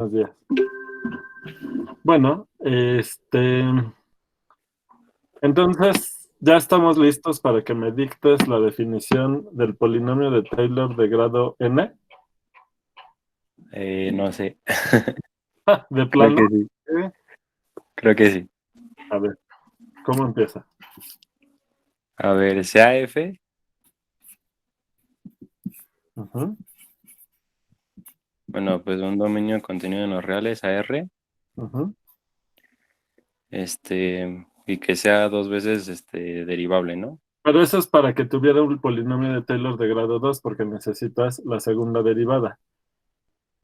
Buenos días. Bueno, entonces ya estamos listos para que me dictes la definición del polinomio de Taylor de grado n. No sé, De creo plano. que sí, creo que sí. A ver, ¿cómo empieza? A ver, sea F, Ujú, bueno, pues un dominio contenido en los reales, AR, ujú. y que sea dos veces derivable, ¿no? Pero eso es para que tuviera un polinomio de Taylor de grado 2, porque necesitas la segunda derivada.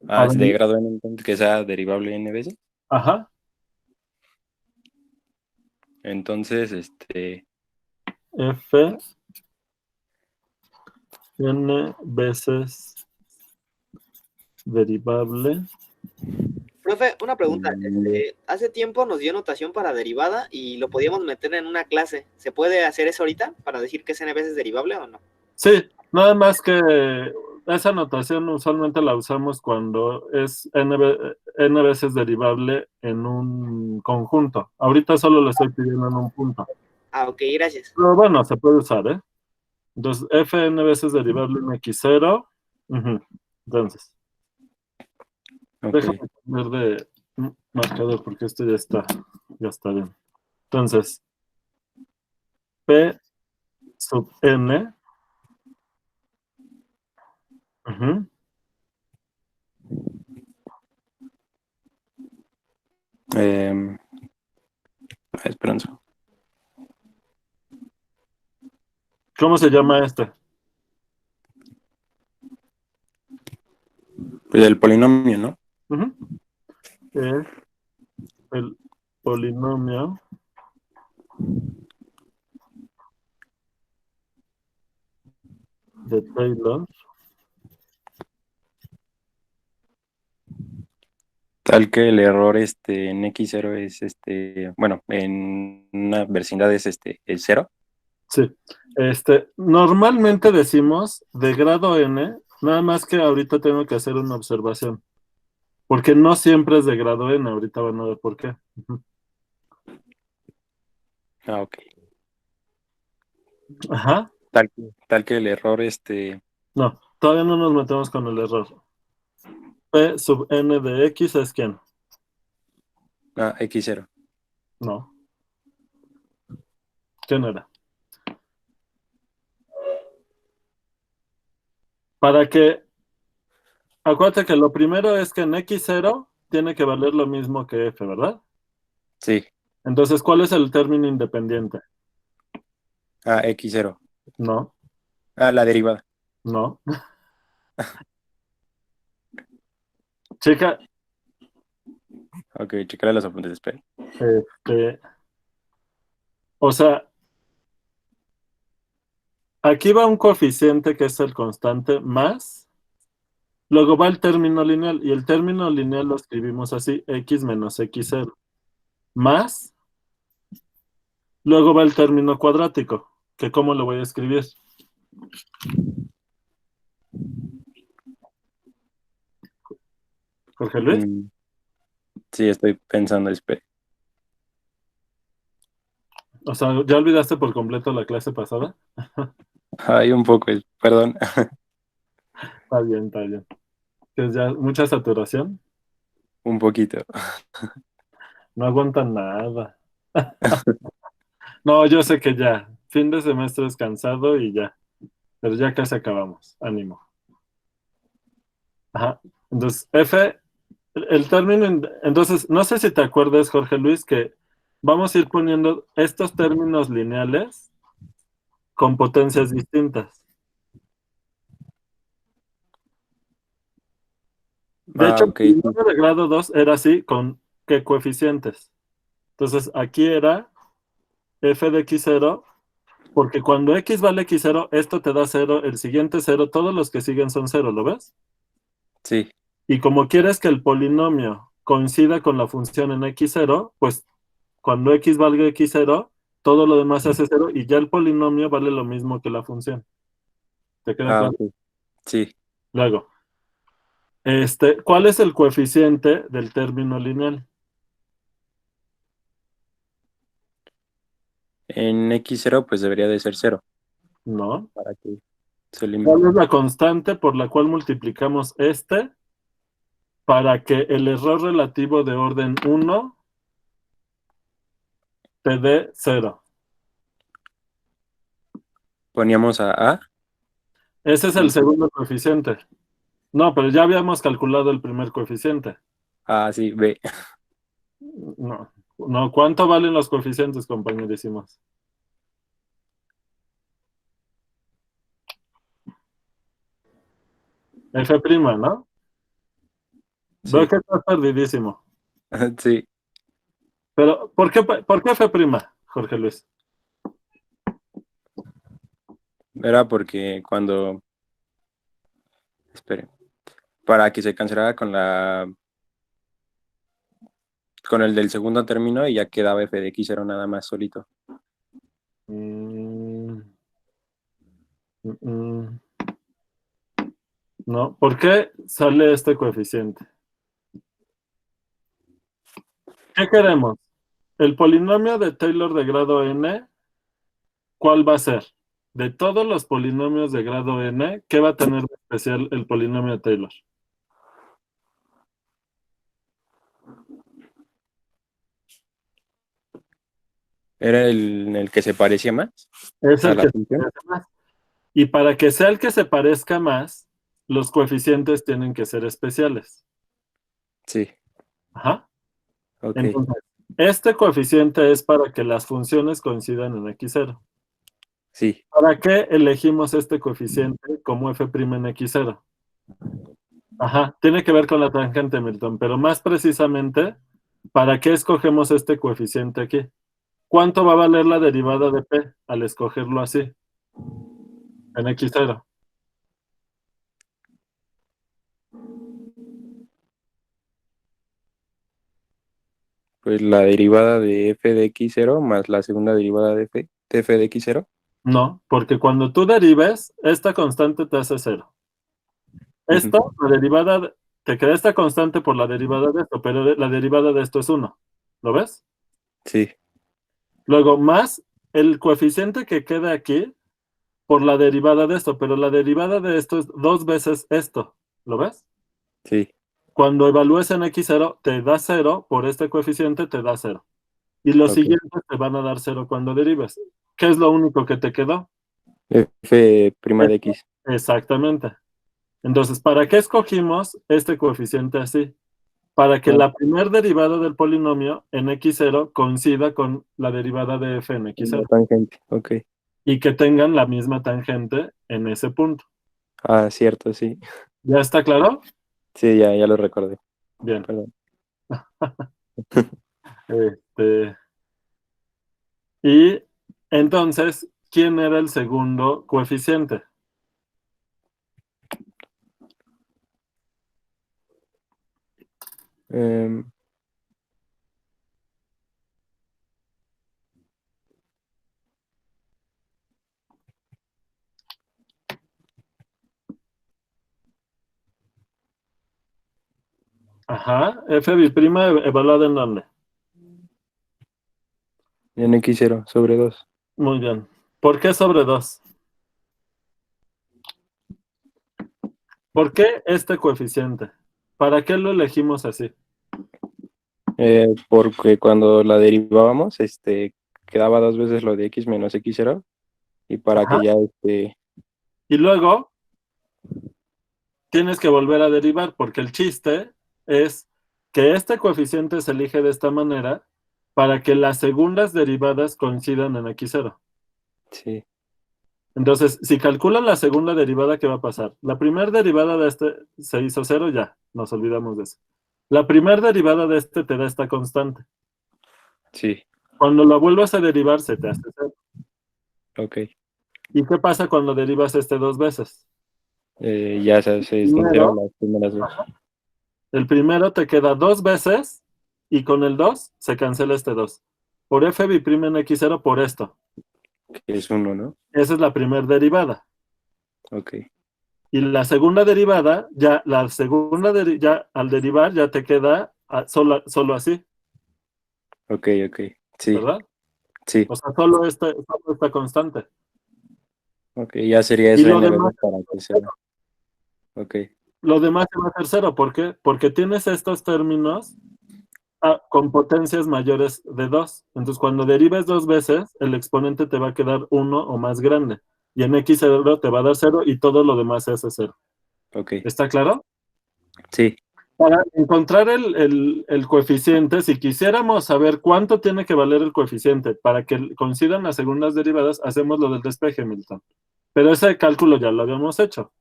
Ah, Para es de mí, grado n, entonces que sea derivable n veces. ajá, Entonces, f n veces derivable. Profe, una pregunta. mm, Hace tiempo nos dio notación para derivada y lo podíamos meter en una clase. ¿Se puede hacer eso ahorita para decir que es n veces derivable o no? Sí, nada más que esa notación usualmente la usamos cuando es n veces derivable en un conjunto. Ahorita solo lo estoy pidiendo en un punto. Ah, ok, gracias. Pero bueno, se puede usar, ¿eh? Entonces, fn veces derivable en x0. Ujú. Entonces, ok. déjame poner de marcador porque esto ya está bien. Entonces, p sub n. Ujú. Em, Esperanza. ¿Cómo se llama este? Pues el polinomio, ¿no? Ujú. Es el polinomio de Taylor. Tal que el error en x0 es bueno, en una vecindad es el 0. Sí. Normalmente decimos de grado n, nada más que ahorita tengo que hacer una observación, porque no siempre es de grado n, ahorita van a ver por qué. Ujú. Ah, ok. Ajá. Tal que el error No, todavía no nos metemos con el error. P sub n de x es quién. x0. No, ¿quién era? Para que, acuérdate que lo primero es que en x0 tiene que valer lo mismo que f, ¿verdad? Sí. Entonces, ¿cuál es el término independiente? x0. No, La derivada. no. Chica, Ok, checaré los apuntes, espera. este, o sea, aquí va un coeficiente que es el constante más, luego va el término lineal y el término lineal lo escribimos así, x menos x0, más, luego va el término cuadrático, que ¿cómo lo voy a escribir? Jorge Luis, Mm, sí, estoy pensando, espera. o sea, ¿ya olvidaste por completo la clase pasada? Hay un poco, perdón. Está bien, está bien. Que es ya mucha saturación, Un poquito. no aguantan nada. No, yo sé que ya, fin de semestre es cansado y ya, pero ya casi acabamos, ánimo. Ajá. Entonces, F, el término, entonces, no sé si te acuerdas, Jorge Luis, que vamos a ir poniendo estos términos lineales con potencias distintas. De hecho, el Ok, sí. polinomio de grado 2 era así, ¿con qué coeficientes? Entonces, aquí era f de x0, porque cuando x vale x0, esto te da 0, el siguiente 0, todos los que siguen son 0, ¿lo ves? Sí. Y como quieres que el polinomio coincida con la función en x0, pues cuando x valga x0, todo lo demás se hace 0 y ya el polinomio vale lo mismo que la función. ¿Te queda claro? Ok. Sí. Luego, ¿Cuál es el coeficiente del término lineal? En x0 pues debería de ser 0 No. para que se elimine. ¿Cuál es la constante por la cual multiplicamos para que el error relativo de orden 1 te dé 0? Poníamos a. Ese es el segundo coeficiente. No, pero ya habíamos calculado el primer coeficiente. Sí, b. No, no, ¿cuánto valen los coeficientes, compañerísimos? F', ¿no? Veo Sí, que estás perdidísimo. sí. Pero, ¿por qué F', Jorge Luis? Era porque cuando. Espere. Para que se cancelara con el del segundo término y ya quedaba f de x0 nada más solito. Mm, mm, mm. No, ¿por qué sale este coeficiente? ¿Qué queremos? El polinomio de Taylor de grado n, ¿cuál va a ser? De todos los polinomios de grado n, ¿qué va a tener de especial el polinomio de Taylor? ¿Era el que se parecía más Es a el la que se función? parece más. Y para que sea el que se parezca más, los coeficientes tienen que ser especiales. Sí, Ajá. ok. Entonces, este coeficiente es para que las funciones coincidan en x0. Sí, ¿Para qué elegimos este coeficiente como f' en x0? Ajá, tiene que ver con la tangente, Milton, pero más precisamente, ¿para qué escogemos este coeficiente aquí? ¿Cuánto va a valer la derivada de p al escogerlo así, en x0? pues la derivada de f de x0 más la segunda derivada de f de x0. No, porque cuando tú derives, esta constante te hace 0. Ujú. Esto, la derivada, te queda esta constante por la derivada de esto, pero la derivada de esto es 1. ¿Lo ves? Sí, Luego, más el coeficiente que queda aquí por la derivada de esto, pero la derivada de esto es 2 veces esto. ¿Lo ves? sí, Cuando evalúes en x0, te da 0, por este coeficiente te da 0. Y los ok. siguientes te van a dar 0 cuando derives. ¿Qué es lo único que te quedó? f' de Esto. x. Exactamente. Entonces, ¿para qué escogimos este coeficiente así? Para que Ah, la primer derivada del polinomio en x0 coincida con la derivada de f en la x0 tangente, ok. y que tengan la misma tangente en ese punto. Cierto, sí. ¿Ya está claro? Sí, ya lo recordé. Bien. Perdón. Este, y entonces, ¿quién era el segundo coeficiente? Em, Ajá, f' evaluada en dónde. en x0 sobre 2. Muy bien. ¿Por qué sobre 2? ¿Por qué este coeficiente? ¿Para qué lo elegimos así? Porque cuando la derivábamos, quedaba dos veces lo de x menos x0 y para Ajá. que ya, Y luego tienes que volver a derivar porque el chiste es que este coeficiente se elige de esta manera para que las segundas derivadas coincidan en x0. sí, Entonces, si calculan la segunda derivada, ¿qué va a pasar? La primera derivada de este se hizo 0, ya, nos olvidamos de eso. La primera derivada de este te da esta constante. sí, Cuando la vuelvas a derivar, se te hace 0. ok. ¿Y qué pasa cuando derivas este 2 veces? Ya se Primero, distanciaron las primeras dos, el primero te queda 2 veces y con el 2 se cancela este 2. Por f' en x0 por esto. que es uno, ¿no? Esa es la primera derivada. Ok. Y la segunda derivada, ya ya al derivar ya te queda solo así, Ok. Sí, ¿verdad? sí. O sea, solo esta constante. Ok, ya sería Y eso lo n demás, veces para que sea. Ok, lo demás se va a hacer cero. ¿Por qué? Porque tienes estos términos con potencias mayores de 2. Entonces, cuando derives 2 veces, el exponente te va a quedar 1 o más grande. Y en x0 te va a dar 0 y todo lo demás se hace 0. ok. ¿Está claro? Sí, Para encontrar el coeficiente, si quisiéramos saber cuánto tiene que valer el coeficiente para que coincidan las segundas derivadas, hacemos lo del despeje, Milton. Pero ese cálculo ya lo habíamos hecho.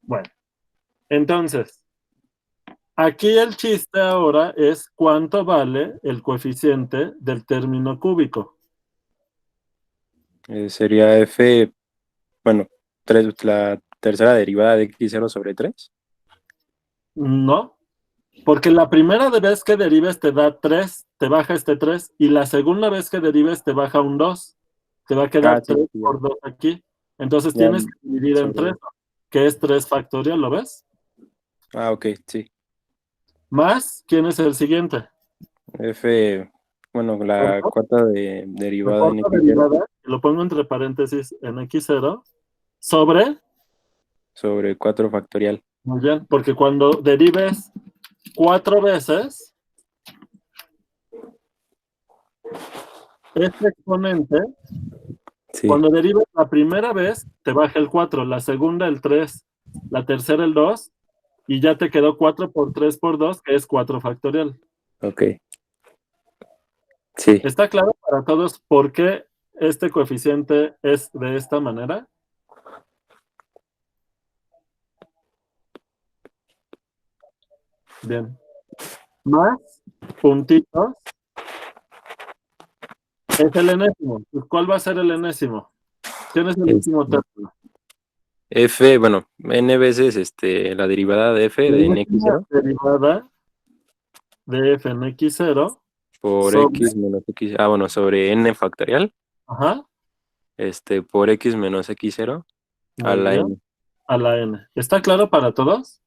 Bueno, entonces, aquí el chiste ahora es cuánto vale el coeficiente del término cúbico. sería f, bueno, 3, la tercera derivada de x0 sobre 3. No, porque la primera vez que derives te da 3, te baja este 3, y la segunda vez que derives te baja un 2. Te va a Ah, quedar sí, 3 sí, ya. por 2 aquí. Entonces Ya tienes que dividir en 3, sobre. que es 3 factorial, ¿lo ves? Ah, ok, sí. Más, ¿quién es el siguiente? F, bueno, la ¿Cuánto? cuarta La derivada en cuarta x0 derivada, lo pongo entre paréntesis en x0, sobre, sobre 4 factorial. muy bien, porque cuando derives 4 veces, este exponente, Sí, cuando derives la primera vez, te baja el 4, la segunda el 3, la tercera el 2, y ya te quedó 4 por 3 por 2, que es 4 factorial. ok. Sí, ¿Está claro para todos por qué este coeficiente es de esta manera? Bien. Más puntitos es el enésimo. Pues, ¿cuál va a ser el enésimo? ¿Quién es el último este, término? f, bueno, n veces la derivada de f La de en última x0 derivada de f en x0 por sobre, x menos x, bueno, sobre n factorial, ajá, por x menos x0 a muy la bien, n. a la n. ¿Está claro para todos?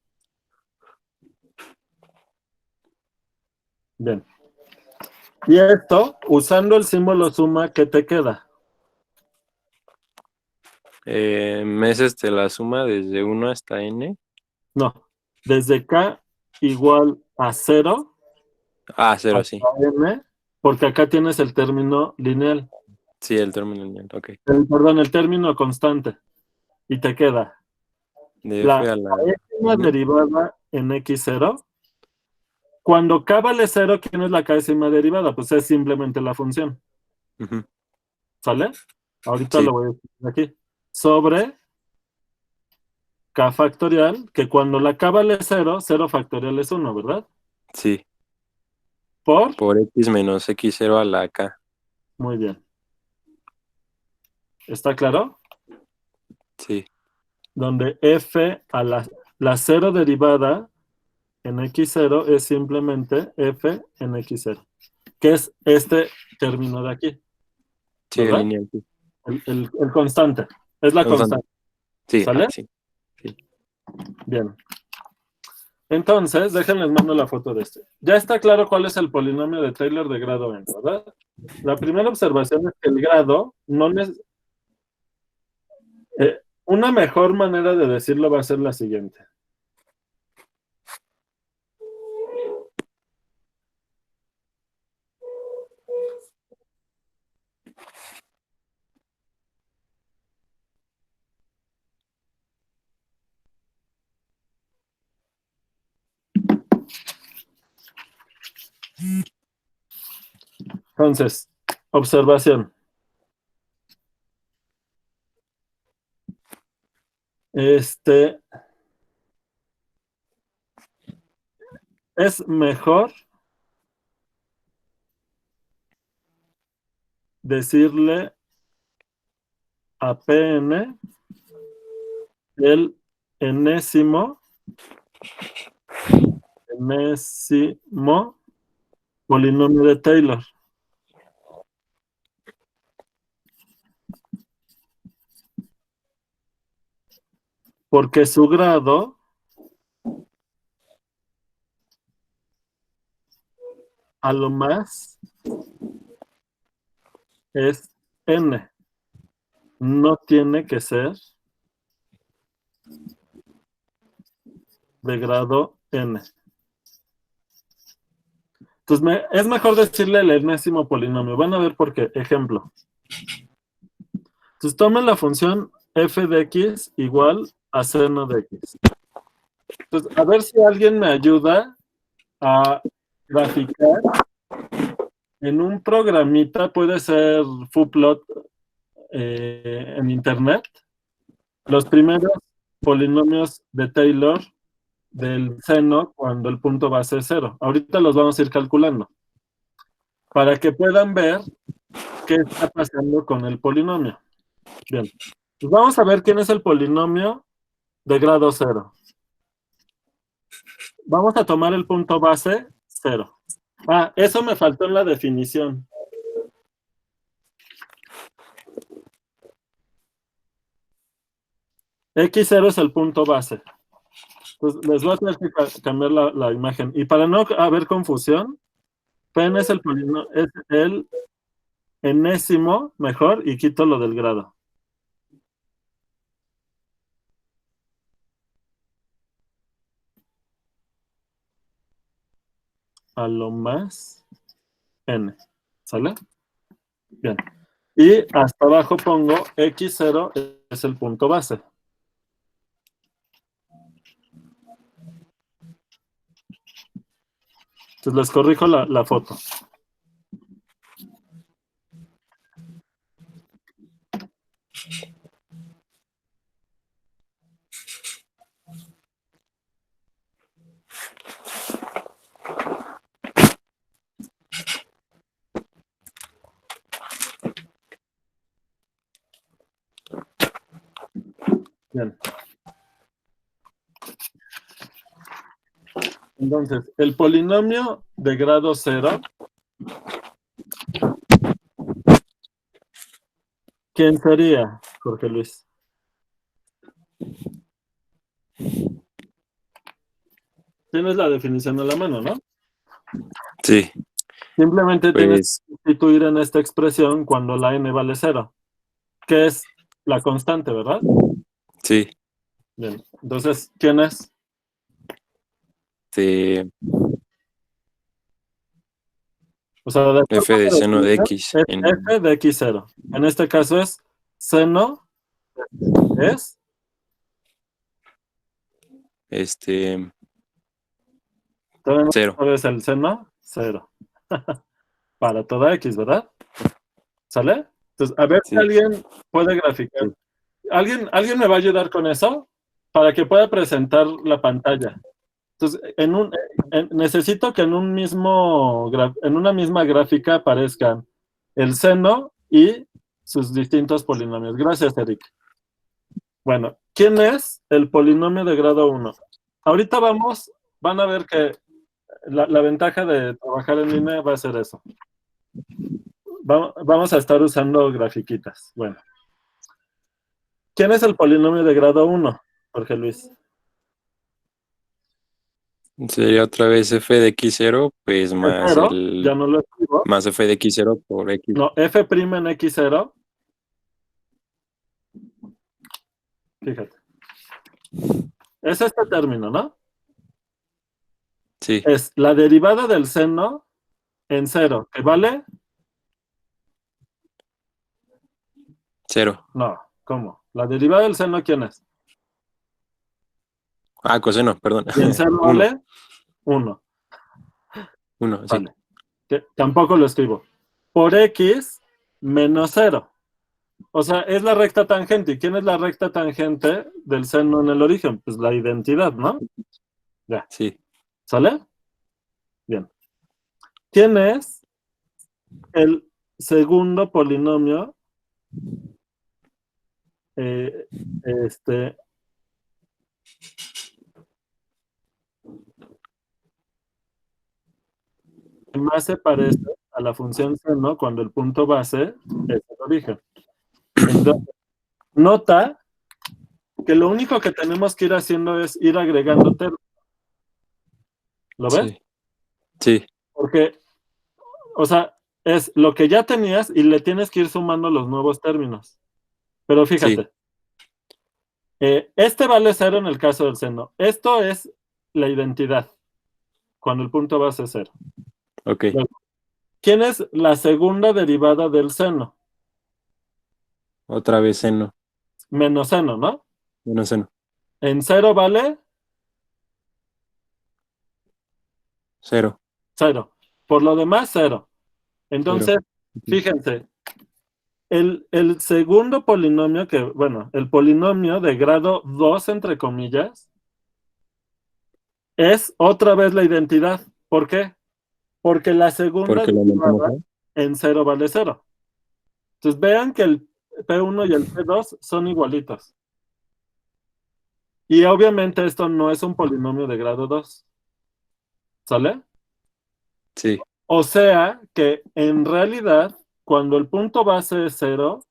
Bien. Y esto, usando el símbolo suma, ¿qué te queda? Es la suma desde 1 hasta n. No, desde k igual a 0 Ah, 0, hasta sí. n, porque acá tienes el término lineal, Sí, el término lineal, ok. perdón, el término constante, y te queda De f la a la décima n. derivada en x0. Cuando k vale 0, ¿quién es la décima derivada? Pues es simplemente la función, Ujú. ¿sale? Ahorita Sí, lo voy a escribir aquí. Sobre k factorial, que cuando la k vale 0, 0 factorial es 1, ¿verdad? sí. Por, Por x menos x0 a la k. muy bien. ¿Está claro? Sí, Donde f a la 0 derivada en x0 es simplemente f en x0, que es este término de aquí, sí, el ¿verdad? lineal, sí. El constante, es la Constante. constante, Sí, ¿sale? sí. Sí. Bien. Entonces, déjenles mando la foto de este. Ya está claro cuál es el polinomio de Taylor de grado n, ¿verdad? La primera observación es que el grado no es... una mejor manera de decirlo va a ser la siguiente. Entonces, observación. Es mejor decirle a Pn el enésimo, enésimo polinomio de Taylor. porque su grado a lo más es n. No tiene que ser de grado n. Entonces es mejor decirle el enésimo polinomio. Van a ver por qué. Ejemplo. Entonces tomen la función f de x igual a seno de x. Entonces, a ver si alguien me ayuda a graficar en un programita, puede ser Fuplot en internet, los primeros polinomios de Taylor del seno cuando el punto base es 0. Ahorita los vamos a ir calculando para que puedan ver qué está pasando con el polinomio. Bien, pues vamos a ver quién es el polinomio de grado 0. Vamos a tomar el punto base 0. Ah, eso me faltó en la definición. X0 es el punto base. Pues les voy a tener que cambiar la imagen. Y para no haber confusión, pen es es el enésimo, mejor, y quito lo del grado. A lo más n. ¿Sale? Bien. Y hasta abajo pongo x0 es el punto base. Entonces les corrijo la foto. Bien. Entonces, el polinomio de grado 0, ¿quién sería, Jorge Luis? Tienes la definición a la mano, ¿no? Sí, Simplemente tienes pues que sustituir en esta expresión cuando la n vale 0, que es la constante, ¿verdad? sí. Bien. Entonces, ¿quién es? De O sea, de f acuerdo de a la seno de definición, x es en f de x0. En este caso es seno es este todavía no 0. sabes el seno, 0. Para toda x, ¿verdad? ¿Sale? Entonces, a ver si Sí, alguien puede graficar. sí. ¿Alguien me va a ayudar con eso? Para que pueda presentar la pantalla. Entonces, necesito que en en una misma gráfica aparezcan el seno y sus distintos polinomios. Gracias, Eric. Bueno, ¿quién es el polinomio de grado 1? Ahorita van a ver que la ventaja de trabajar en línea va a ser eso. Vamos a estar usando grafiquitas. Bueno, ¿quién es el polinomio de grado 1, Jorge Luis? Sería otra vez f de x0, pues Es más 0, ya no lo escribo. más f de x0 por x. No, f' en x0. Fíjate. Es este término, ¿no? Sí, Es la derivada del seno en 0, ¿que vale? 0. No, ¿cómo? La derivada del seno, ¿quién es? Ah, coseno, perdón. Y en 0 1, vale 1. 1, sí. Vale. Tampoco lo escribo. Por x menos 0. O sea, es la recta tangente. ¿Y quién es la recta tangente del seno en el origen? Pues la identidad, ¿no? Ya. Sí. ¿Sale? Bien. ¿Quién es el segundo polinomio eh, este, que más se parece a la función seno cuando el punto base es el origen? Entonces, nota que lo único que tenemos que ir haciendo es ir agregando términos. ¿Lo ves? Sí. Sí. Porque, o sea, es lo que ya tenías y le tienes que ir sumando los nuevos términos. Pero fíjate, este vale 0 en el caso del seno. Esto es la identidad, cuando el punto base es 0. Ok. Luego, ¿quién es la segunda derivada del seno? Otra vez seno. Menos seno, ¿no? Menos seno. En 0 vale 0. 0. Por lo demás, 0. Entonces, Ok. fíjense, el segundo polinomio bueno, el polinomio de grado 2, entre comillas, es otra vez la identidad. ¿Por qué? Porque la segunda Porque lo aumentamos, derivada ¿no? en 0 vale 0. Entonces vean que el P1 y el P2 son igualitos. Y obviamente esto no es un polinomio de grado 2. ¿Sale? Sí. O sea que en realidad, cuando el punto base es 0,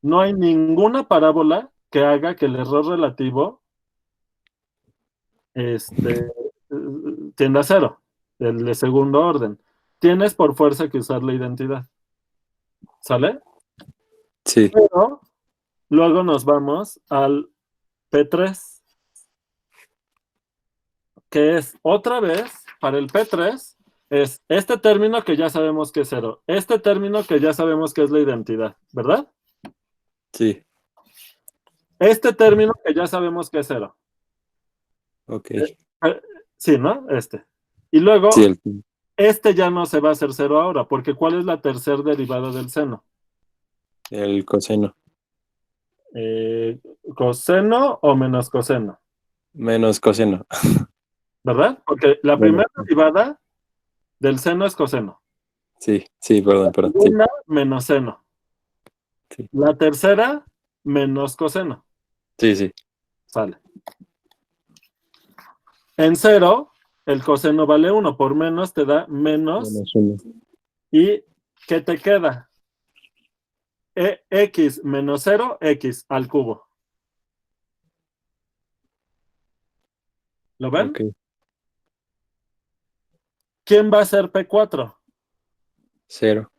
no hay ninguna parábola que haga que el error relativo tienda a 0, el de segundo orden. Tienes por fuerza que usar la identidad. ¿Sale? Sí. Pero luego nos vamos al P3, que es otra vez, para el P3, es este término que ya sabemos que es 0, este término que ya sabemos que es la identidad, ¿verdad? Sí. Este término que ya sabemos que es 0. Ok. Sí, ¿no? Y Sí, luego, este ya no se va a hacer 0 ahora, porque ¿cuál es la tercera derivada del seno? el coseno. ¿Coseno o menos coseno? Menos coseno. ¿Verdad? Porque la Bueno, primera derivada del seno es coseno. sí, sí, perdón, perdón. Sí, Una menos seno. sí, La tercera menos coseno. sí, sí. Sale. En 0, el coseno vale 1. Por menos te da menos. Menos uno. ¿Y qué te queda? X menos 0, X al cubo. ¿Lo ven? Ok. ¿Quién va a ser P4? 0.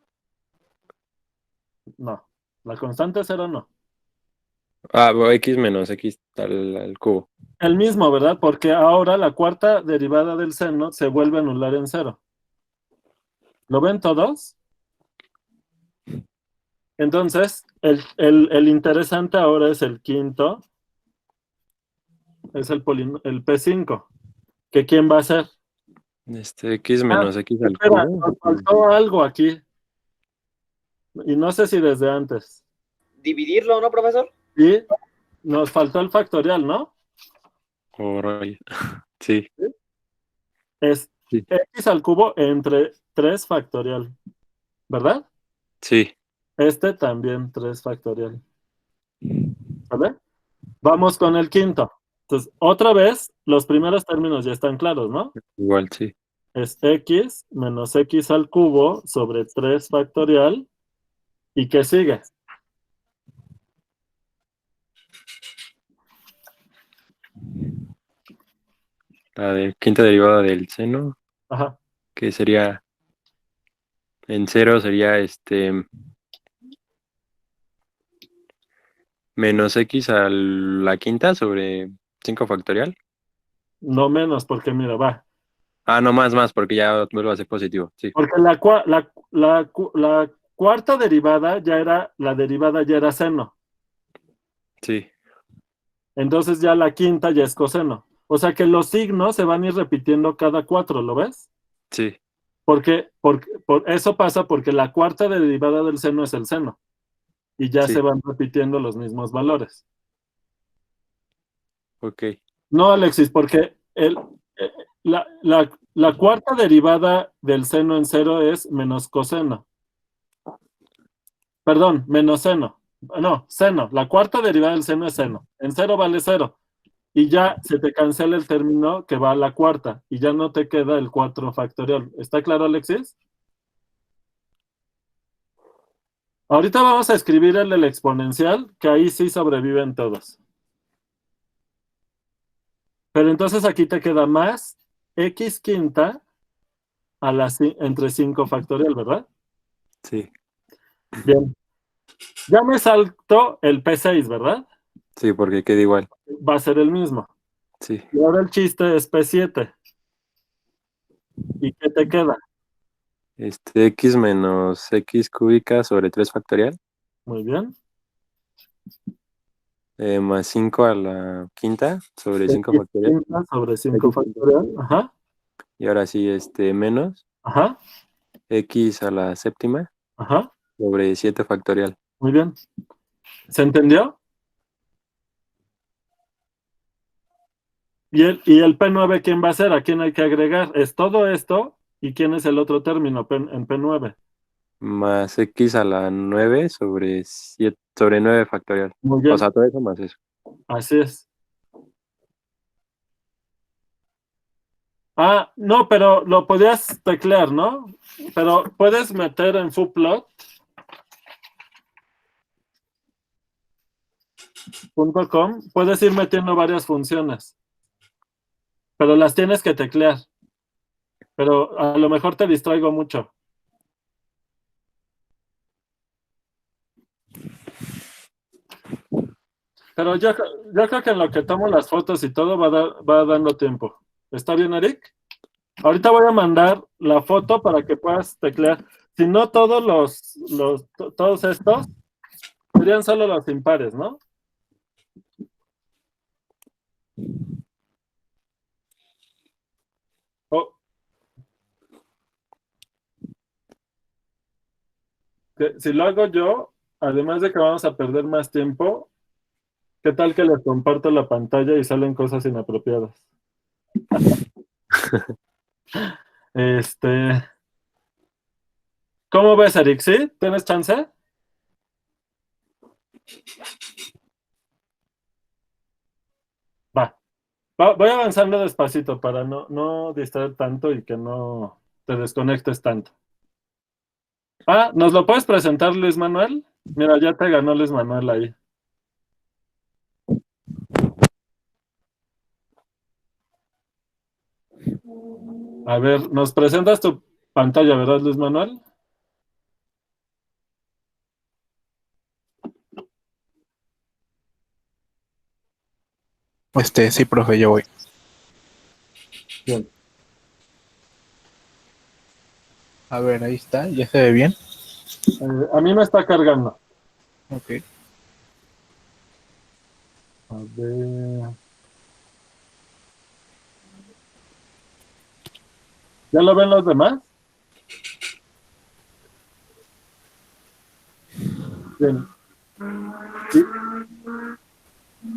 No. La constante 0 no. Ah, bueno, X menos X al cubo. El mismo, ¿verdad? Porque ahora la cuarta derivada del seno se vuelve a anular en 0. ¿Lo ven todos? Entonces, el interesante ahora es el quinto, es el P5. ¿Que quién va a ser? X menos X al Espera, cubo. nos faltó algo aquí. Y no sé si desde antes. ¿Dividirlo, no, profesor? Y nos faltó el factorial, ¿no? Oh, rayos. Sí, Es sí, x al cubo entre 3 factorial, ¿verdad? sí. Este también 3 factorial. ¿Vale? Vamos con el quinto. Entonces, otra vez, los primeros términos ya están claros, ¿no? Igual, sí. Es x menos x al cubo sobre 3 factorial. ¿Y qué sigue? La de quinta derivada del seno, Ajá. que sería en 0 sería menos X a la quinta sobre 5 factorial. No menos, porque mira, va. Ah, no, más, porque ya vuelve a ser positivo. Sí, Porque la cuarta derivada la derivada ya era seno. sí, Entonces ya la quinta ya es coseno. O sea que los signos se van a ir repitiendo cada 4, ¿lo ves? sí, Por eso pasa porque la cuarta derivada del seno es el seno. Y ya se sí. van repitiendo los mismos valores. Ok, No, Alexis, porque eh, la cuarta derivada del seno en 0 es menos coseno. Perdón, menos seno. No, seno. La cuarta derivada del seno es seno. En 0 vale 0. Y ya se te cancela el término que va a la cuarta. Y ya no te queda el 4 factorial. ¿Está claro, Alexis? Ahorita vamos a escribir el del exponencial, que ahí sí sobreviven todos. Pero entonces aquí te queda más x quinta entre 5 factorial, ¿verdad? Sí, Bien. Ya me saltó el P6, ¿verdad? sí, porque queda igual. Va a ser el mismo. Sí. Y ahora el chiste es P7. ¿Y qué te queda? X menos X cúbica sobre 3 factorial, Muy bien. más 5 a la quinta sobre 5 X factorial. quinta sobre 5 X quinta. factorial. Ajá. Y ahora sí, menos Ajá. X a la séptima Ajá. sobre 7 factorial. Muy bien. ¿Se entendió? ¿Y el P9 quién va a ser? ¿A quién hay que agregar? Es todo esto. ¿Y quién es el otro término en P9? Más X a la 9 sobre 7, sobre 9 factorial. Muy O bien. sea, todo eso más eso. Así es. Ah, no, pero lo podías teclear, ¿no? Pero puedes meter en fooplot.com, puedes ir metiendo varias funciones, pero las tienes que teclear. Pero a lo mejor te distraigo mucho. Pero yo creo que en lo que tomo las fotos y todo va dando tiempo. ¿Está bien, Eric? Ahorita voy a mandar la foto para que puedas teclear. Si no, todos estos serían solo los impares, ¿no? Oh, si lo hago yo, además de que vamos a perder más tiempo, ¿qué tal que les comparto la pantalla y salen cosas inapropiadas? Este, ¿Cómo ves, Eric? ¿Sí? ¿Tienes chance? Va. Voy avanzando despacito para no distraer tanto y que no te desconectes tanto. Ah, ¿nos lo puedes presentar, Luis Manuel? Mira, ya te ganó Luis Manuel ahí. A ver, nos presentas tu pantalla, ¿verdad, Luis Manuel? Sí, profe, yo voy. Bien. A ver, ahí está, ¿ya se ve bien? A mí me está cargando. Ok. A ver. ¿Ya lo ven los demás? Bien. Sí,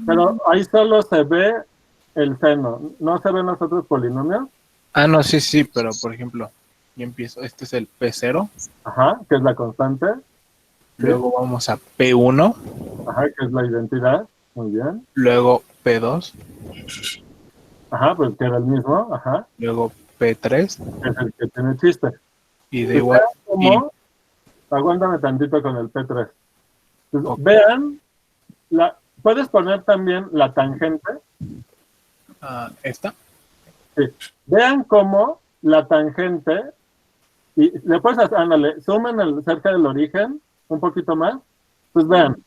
pero ahí solo se ve el seno. ¿No se ven los otros polinomios? Ah, no, sí, sí, pero por ejemplo, yo empiezo, este es el P0, Ajá, que es la constante. Sí. luego vamos a P1, Ajá, que es la identidad. Muy bien. luego P2, Ajá, pues que era el mismo. Ajá, luego P3, que es el que tiene chiste. y de Pues igual, vean y, cómo, aguántame tantito con el P3. Pues ok, vean, puedes poner también la tangente. esta, Sí. Vean cómo la tangente, y le puedes hacer, ándale, sumen cerca del origen, un poquito más. Pues vean,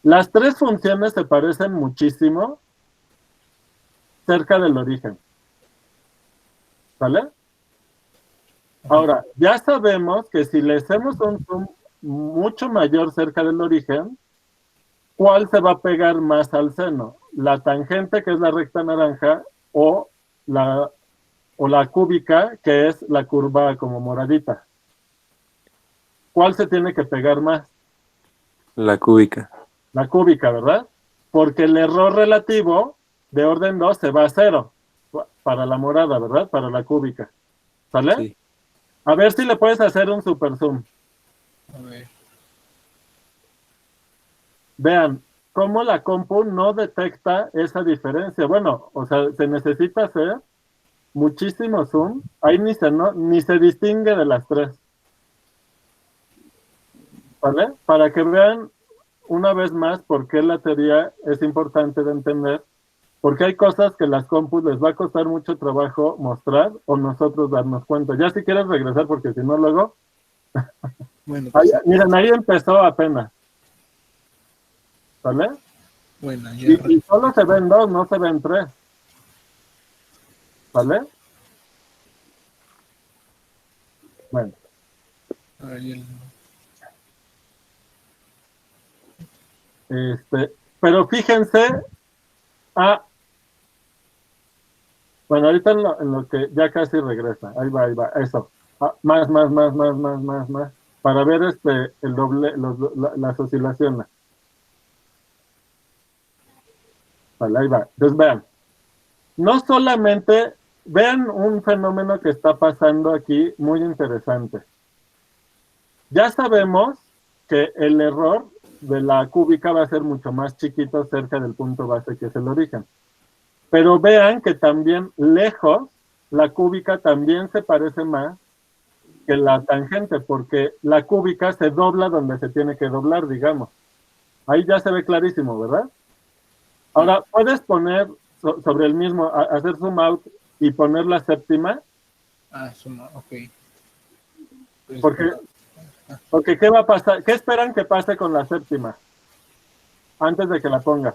las tres funciones se parecen muchísimo cerca del origen. ¿Vale? Ahora, ya sabemos que si le hacemos un zoom mucho mayor cerca del origen, ¿cuál se va a pegar más al seno? ¿La tangente, que es la recta naranja, o la cúbica, que es la curva como moradita? ¿Cuál se tiene que pegar más? La cúbica. La cúbica, ¿verdad? Porque el error relativo de orden 2 se va a cero para la morada, ¿verdad? Para la cúbica. ¿Sale? Sí. A ver si le puedes hacer un super zoom. a ver, Vean cómo la compu no detecta esa diferencia. Bueno, o sea, se necesita hacer muchísimo zoom. Ahí ni se distingue de las tres. ¿Vale? Para que vean una vez más por qué la teoría es importante de entender porque hay cosas que las compus les va a costar mucho trabajo mostrar o nosotros darnos cuenta. Ya si quieres regresar, porque si no luego... Bueno, pues, Miren, ahí empezó apenas. ¿Sale? bueno, ya. Y solo se ven 2, no se ven 3. ¿Vale? Bueno. Ahí Pero fíjense, bueno, ahorita en lo que ya casi regresa, ahí va, eso. Más, para ver el doble, las oscilaciones. Vale, ahí va. Entonces vean, no solamente, vean un fenómeno que está pasando aquí muy interesante. Ya sabemos que el error de la cúbica va a ser mucho más chiquito cerca del punto base que es el origen. Pero vean que también lejos, la cúbica también se parece más que la tangente, porque la cúbica se dobla donde se tiene que doblar, digamos. Ahí ya se ve clarísimo, ¿verdad? Ahora, ¿puedes poner sobre el mismo, hacer zoom out y poner la séptima? suma, ok. Pues, Porque ¿qué va a pasar? ¿Qué esperan que pase con la séptima? Antes de que la ponga.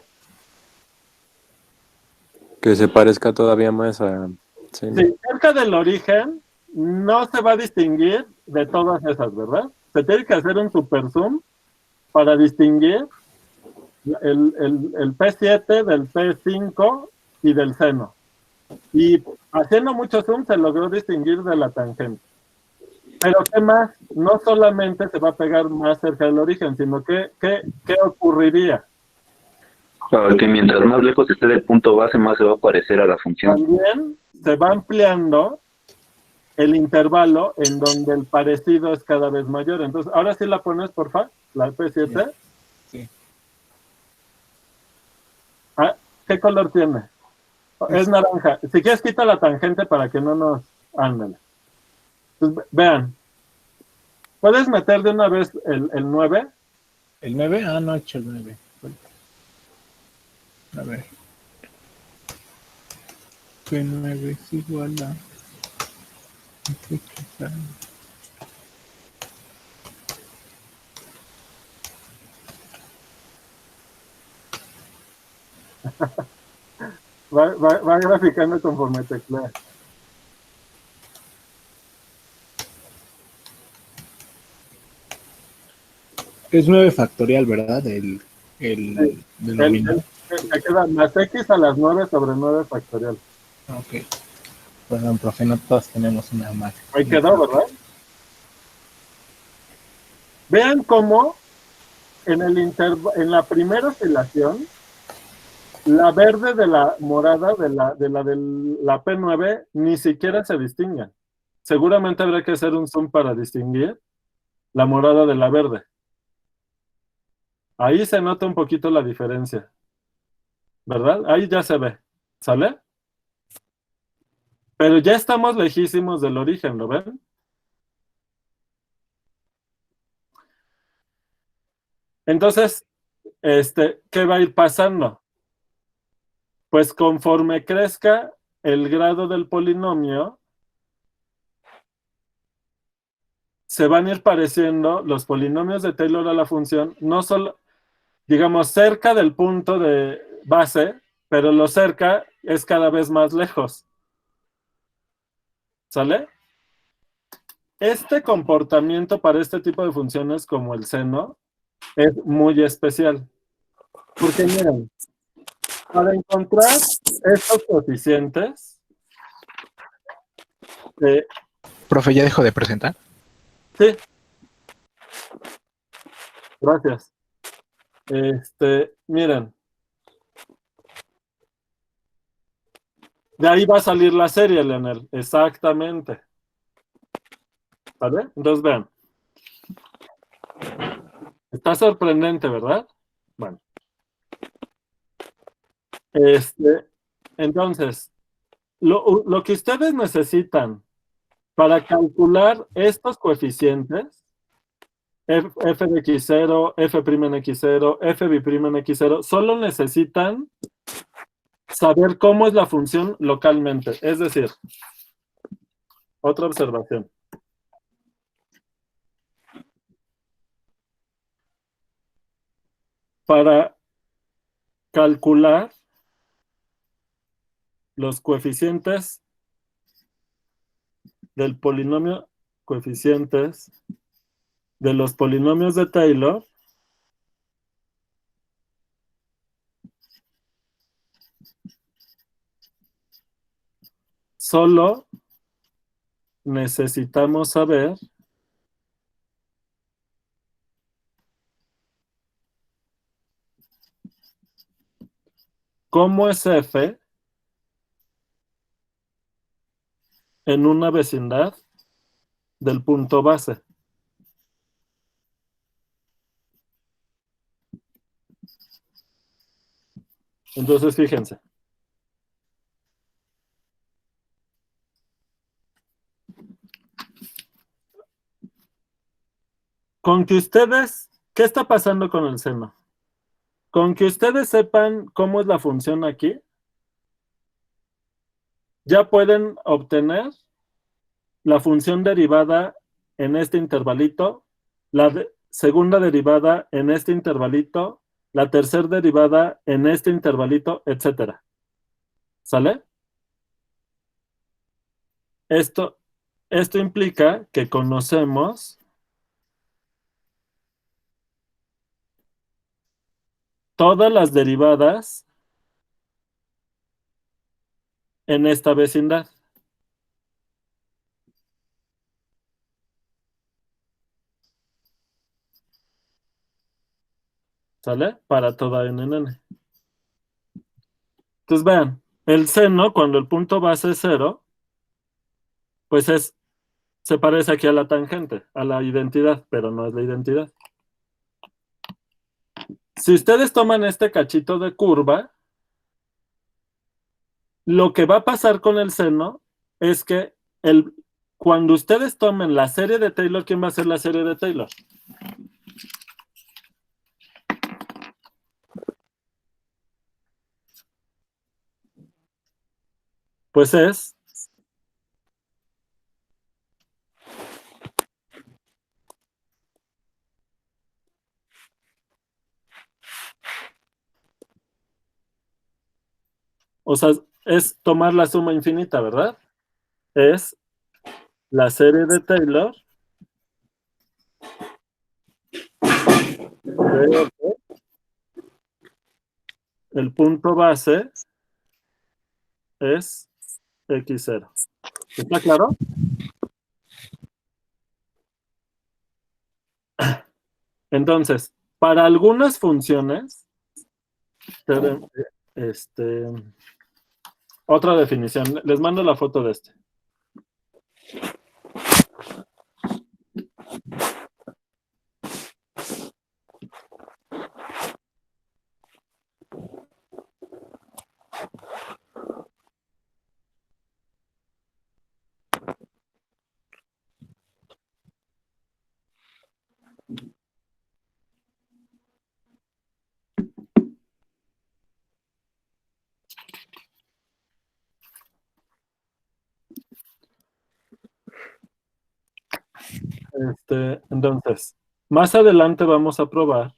Que se parezca todavía más a... Sí. Sí, cerca del origen no se va a distinguir de todas esas, ¿verdad? Se tiene que hacer un super zoom para distinguir el P7 del P5 y del seno. Y haciendo mucho zoom se logró distinguir de la tangente. Pero ¿qué más? No solamente se va a pegar más cerca del origen, sino ¿qué ocurriría? Que mientras más lejos esté del punto base, más se va a parecer a la función. También se va ampliando el intervalo en donde el parecido es cada vez mayor. Entonces, ahora sí la pones, porfa, la P7. Sí. ¿Qué color tiene? Es naranja. Si quieres, quita la tangente para que no nos... Ándale. Entonces, vean. ¿Puedes meter de una vez el 9? ¿El 9? No he hecho el 9. A ver. P9 es igual a... Va graficando conforme teclea. Es 9 factorial, ¿verdad? El denominador. Se queda más X a las 9 sobre 9 factorial. Ok. Perdón, profe, no todos tenemos una máquina. Ahí quedó, ¿verdad? Vean cómo en la primera oscilación, la verde de la morada de la P9 ni siquiera se distinguen. Seguramente habrá que hacer un zoom para distinguir la morada de la verde. Ahí se nota un poquito la diferencia, ¿verdad? Ahí ya se ve, ¿sale? Pero ya estamos lejísimos del origen, ¿lo ven? Entonces, ¿qué va a ir pasando? Pues conforme crezca el grado del polinomio, se van a ir pareciendo los polinomios de Taylor a la función, no solo, digamos, cerca del punto de base, pero lo cerca es cada vez más lejos. ¿Sale? Este comportamiento para este tipo de funciones como el seno es muy especial. Porque miren, para encontrar estos coeficientes, Profe, ¿ya dejo de presentar? sí. Gracias. Miren. De ahí va a salir la serie, Leonel. Exactamente. ¿Vale? Entonces vean. Está sorprendente, ¿verdad? Bueno. Entonces, lo que ustedes necesitan para calcular estos coeficientes, f de x0, f' en x0, f' en x0, solo necesitan saber cómo es la función localmente. Es decir, otra observación. Para calcular los coeficientes del polinomio, coeficientes de los polinomios de Taylor, solo necesitamos saber cómo es f en una vecindad del punto base. Entonces, fíjense. Con que ustedes, ¿qué está pasando con el seno? Con que ustedes sepan cómo es la función aquí, ya pueden obtener la función derivada en este intervalito, la segunda derivada en este intervalito, la tercera derivada en este intervalito, etcétera. ¿Sale? Esto implica que conocemos todas las derivadas en esta vecindad. ¿Sale? Para toda n en n. Entonces vean, el seno, cuando el punto base es 0, pues se parece aquí a la tangente, a la identidad, pero no es la identidad. Si ustedes toman este cachito de curva, lo que va a pasar con el seno es que cuando ustedes tomen la serie de Taylor, ¿quién va a ser la serie de Taylor? Pues es o sea, es tomar la suma infinita, ¿verdad? Es la serie de Taylor de el punto base es x0. ¿Está claro? Entonces, para algunas funciones, otra definición, les mando la foto de este. Entonces, más adelante vamos a probar,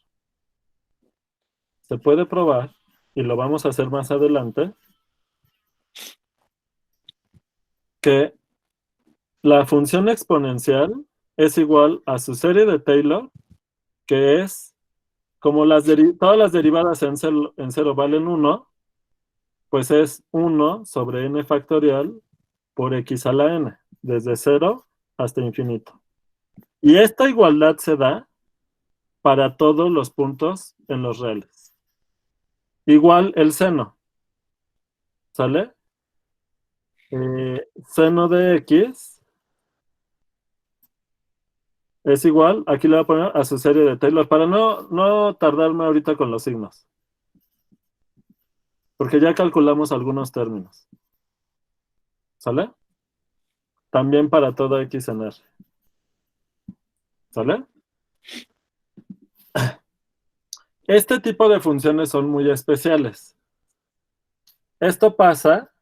se puede probar, y lo vamos a hacer más adelante, que la función exponencial es igual a su serie de Taylor, que es, como todas las derivadas en 0 valen 1, pues es 1 sobre n factorial por x a la n, desde 0 hasta infinito. Y esta igualdad se da para todos los puntos en los reales. Igual el seno. ¿Sale? Seno de x es igual, aquí le voy a poner a su serie de Taylor, para no tardarme ahorita con los signos. Porque ya calculamos algunos términos. ¿Sale? También para todo x en R. ¿Sale? Este tipo de funciones son muy especiales. Esto pasa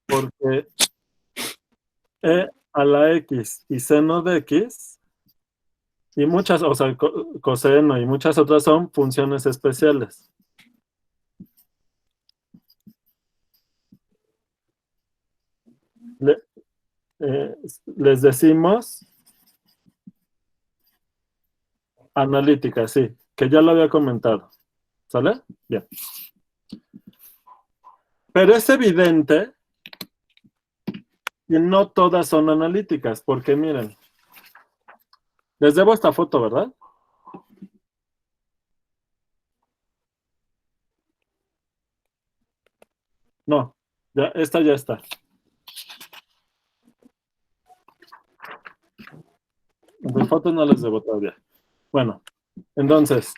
porque e a la x y seno de x y muchas, o sea, coseno y muchas otras son funciones especiales. Le- les decimos analítica, sí, que ya lo había comentado. ¿Sale? Bien. Pero es evidente que no todas son analíticas, porque miren, les debo esta foto, ¿verdad? No, ya, esta ya está. De fotos no les debo todavía. Bueno, entonces,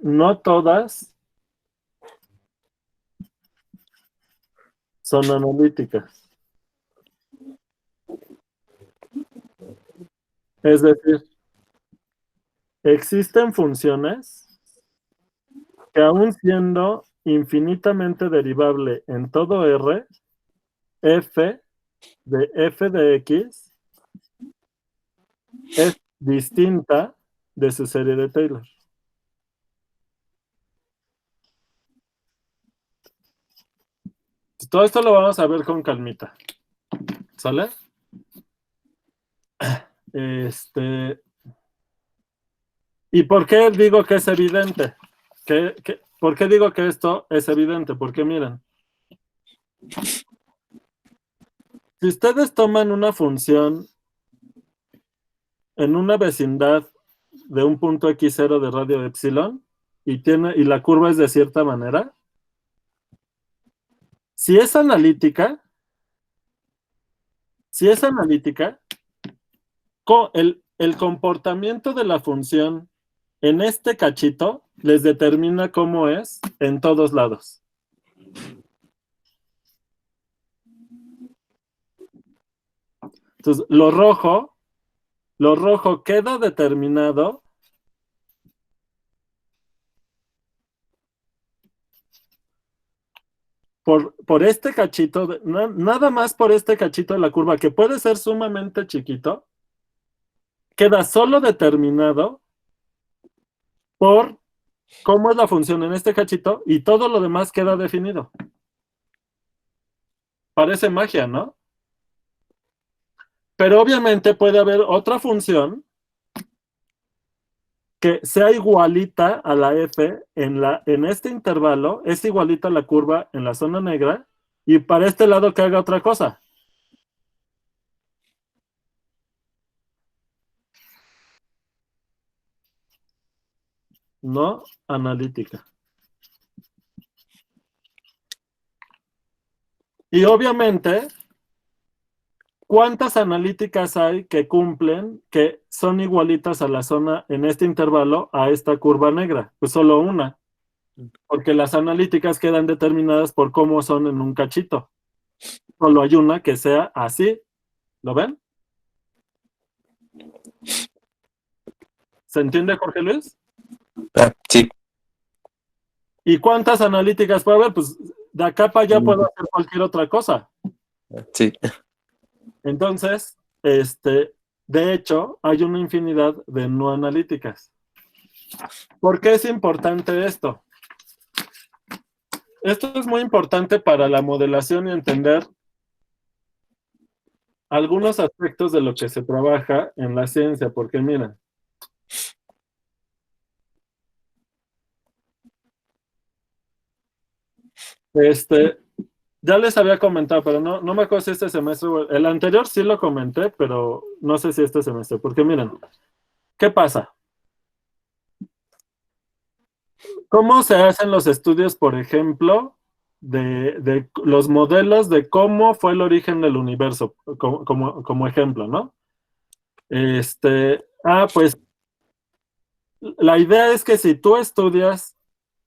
no todas son analíticas. Es decir, existen funciones que aún siendo infinitamente derivable en todo R, f de x es distinta de su serie de Taylor. Todo esto lo vamos a ver con calmita. ¿Sale? ¿Y por qué digo que es evidente? ¿Por qué digo que esto es evidente? Porque miren, si ustedes toman una función en una vecindad de un punto x0 de radio epsilon y la curva es de cierta manera, si es analítica, el comportamiento de la función en este cachito les determina cómo es en todos lados. Entonces, lo rojo queda determinado por este cachito, nada más por este cachito de la curva, que puede ser sumamente chiquito, queda solo determinado por cómo es la función en este cachito y todo lo demás queda definido. Parece magia, ¿no? Pero obviamente puede haber otra función que sea igualita a la f en este intervalo, es igualita a la curva en la zona negra, y para este lado que haga otra cosa. No analítica. Y obviamente, ¿cuántas analíticas hay que cumplen, que son igualitas a la zona en este intervalo, a esta curva negra? Pues solo una, porque las analíticas quedan determinadas por cómo son en un cachito. Solo hay una que sea así. ¿Lo ven? ¿Se entiende, Jorge Luis? Sí. ¿Y cuántas analíticas puede haber? Pues de acá para allá puedo hacer cualquier otra cosa. Sí. Entonces, de hecho, hay una infinidad de no analíticas. ¿Por qué es importante esto? Esto es muy importante para la modelación y entender algunos aspectos de lo que se trabaja en la ciencia, porque miren, ya les había comentado, pero no me acuerdo si este semestre, el anterior sí lo comenté, pero no sé si este semestre, porque miren, ¿qué pasa? ¿Cómo se hacen los estudios, por ejemplo, de los modelos de cómo fue el origen del universo, como ejemplo, ¿no? Pues la idea es que si tú estudias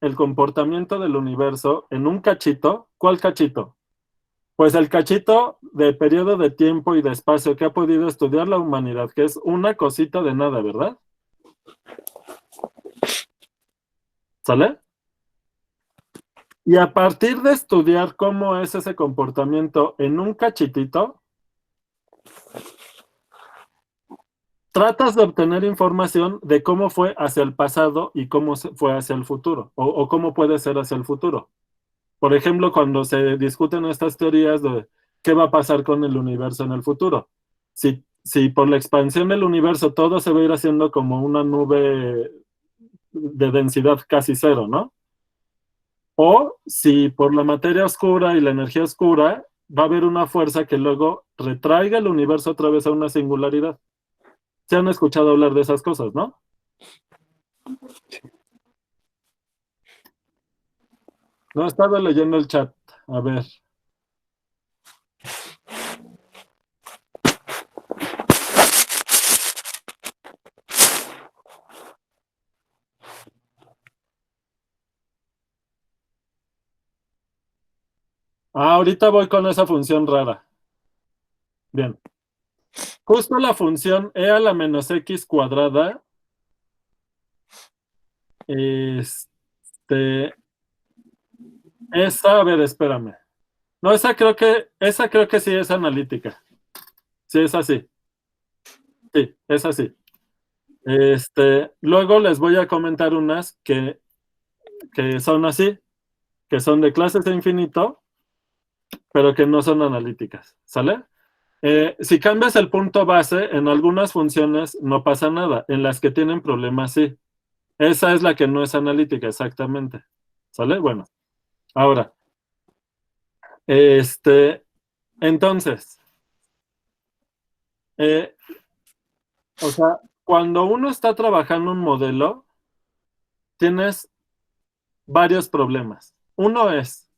el comportamiento del universo en un cachito, ¿cuál cachito? Pues el cachito de periodo de tiempo y de espacio que ha podido estudiar la humanidad, que es una cosita de nada, ¿verdad? ¿Sale? Y a partir de estudiar cómo es ese comportamiento en un cachitito, tratas de obtener información de cómo fue hacia el pasado y cómo fue hacia el futuro, o cómo puede ser hacia el futuro. Por ejemplo, cuando se discuten estas teorías de qué va a pasar con el universo en el futuro. Si por la expansión del universo todo se va a ir haciendo como una nube de densidad casi cero, ¿no? O si por la materia oscura y la energía oscura va a haber una fuerza que luego retraiga el universo otra vez a una singularidad. Se han escuchado hablar de esas cosas, ¿no? No, estaba leyendo el chat. A ver. Ahorita voy con esa función rara. Bien. Justo la función e a la menos x cuadrada. Esa, a ver, espérame. No, esa creo que sí es analítica. Sí, es así. Sí, es así. Luego les voy a comentar unas que son así, que son de clases de infinito, pero que no son analíticas. ¿Sale? Si cambias el punto base, en algunas funciones no pasa nada. En las que tienen problemas, sí. Esa es la que no es analítica, exactamente. ¿Sale? Bueno, ahora. Entonces, o sea, cuando uno está trabajando un modelo, tienes varios problemas. Uno es,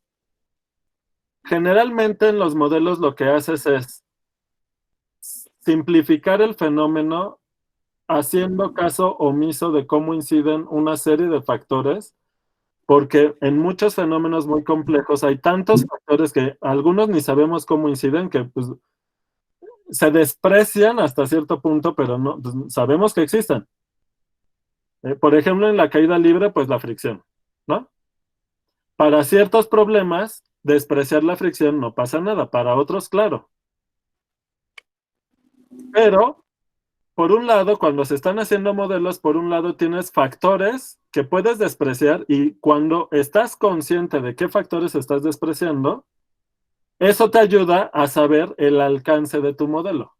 generalmente en los modelos lo que haces es simplificar el fenómeno haciendo caso omiso de cómo inciden una serie de factores, porque en muchos fenómenos muy complejos hay tantos factores que algunos ni sabemos cómo inciden, que pues, se desprecian hasta cierto punto, pero no, pues, sabemos que existen. Por ejemplo, en la caída libre, pues la fricción, ¿no? Para ciertos problemas, despreciar la fricción no pasa nada, para otros, claro. Pero, por un lado, cuando se están haciendo modelos, por un lado tienes factores que puedes despreciar y cuando estás consciente de qué factores estás despreciando, eso te ayuda a saber el alcance de tu modelo,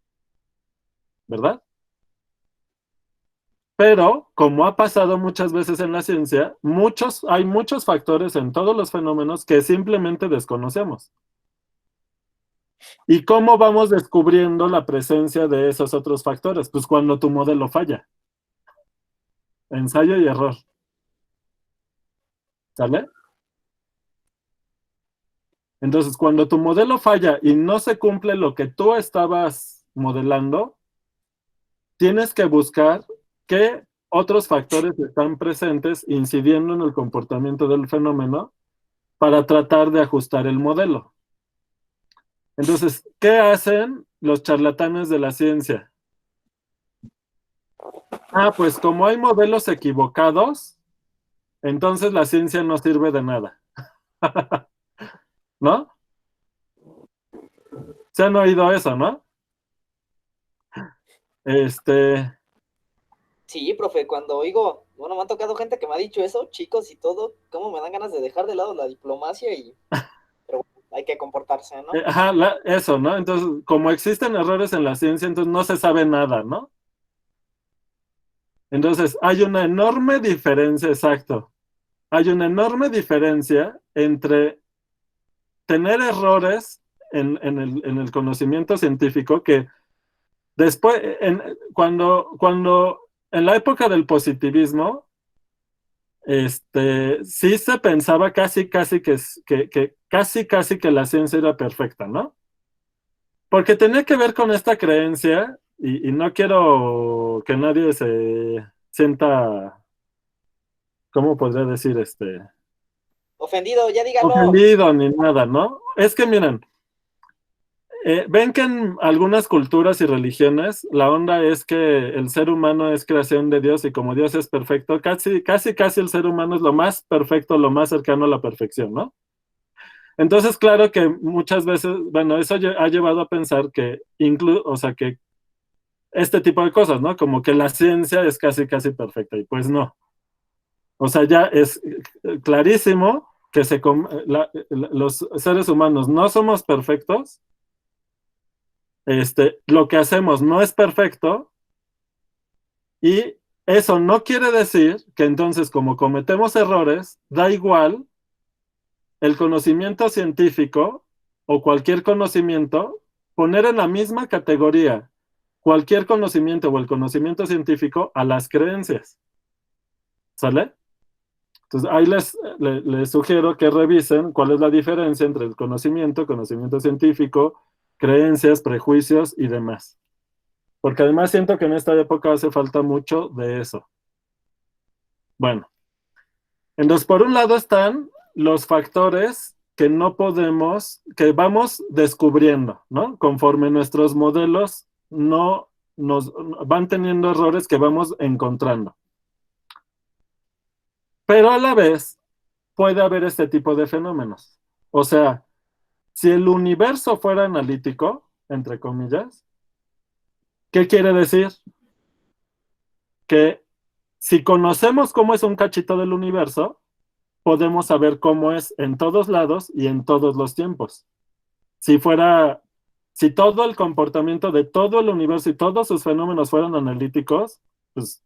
¿verdad? Pero, como ha pasado muchas veces en la ciencia, hay muchos factores en todos los fenómenos que simplemente desconocemos. ¿Y cómo vamos descubriendo la presencia de esos otros factores? Pues cuando tu modelo falla. Ensayo y error. ¿Sale? Entonces, cuando tu modelo falla y no se cumple lo que tú estabas modelando, tienes que buscar qué otros factores están presentes incidiendo en el comportamiento del fenómeno para tratar de ajustar el modelo. Entonces, ¿qué hacen los charlatanes de la ciencia? Pues como hay modelos equivocados, entonces la ciencia no sirve de nada. ¿No? ¿Se han oído eso, no? Sí, profe, cuando oigo, bueno, me han tocado gente que me ha dicho eso, chicos y todo, cómo me dan ganas de dejar de lado la diplomacia pero bueno, hay que comportarse, ¿no? Eso, ¿no? Entonces, como existen errores en la ciencia, entonces no se sabe nada, ¿no? Entonces, hay una enorme diferencia, exacto. Hay una enorme diferencia entre tener errores en el conocimiento científico que después, cuando en la época del positivismo, sí se pensaba casi que la ciencia era perfecta, ¿no? Porque tenía que ver con esta creencia, y no quiero que nadie se sienta, ¿cómo podría decir? Ofendido, ya dígalo. Ofendido ni nada, ¿no? Es que miren, ven que en algunas culturas y religiones la onda es que el ser humano es creación de Dios y como Dios es perfecto, casi el ser humano es lo más perfecto, lo más cercano a la perfección, ¿no? Entonces, claro que muchas veces, bueno, eso ha llevado a pensar que o sea, que este tipo de cosas, ¿no? Como que la ciencia es casi perfecta y pues no. O sea, ya es clarísimo que los seres humanos no somos perfectos. Lo que hacemos no es perfecto y eso no quiere decir que entonces como cometemos errores, da igual el conocimiento científico o cualquier conocimiento, poner en la misma categoría cualquier conocimiento o el conocimiento científico a las creencias. ¿Sale? Entonces ahí les sugiero que revisen cuál es la diferencia entre el conocimiento científico, creencias, prejuicios y demás. Porque además siento que en esta época hace falta mucho de eso. Bueno, entonces por un lado están los factores que no podemos, que vamos descubriendo, ¿no? Conforme nuestros modelos no nos van teniendo errores que vamos encontrando. Pero a la vez puede haber este tipo de fenómenos. O sea, si el universo fuera analítico, entre comillas, ¿qué quiere decir? Que si conocemos cómo es un cachito del universo, podemos saber cómo es en todos lados y en todos los tiempos. Si todo el comportamiento de todo el universo y todos sus fenómenos fueran analíticos, pues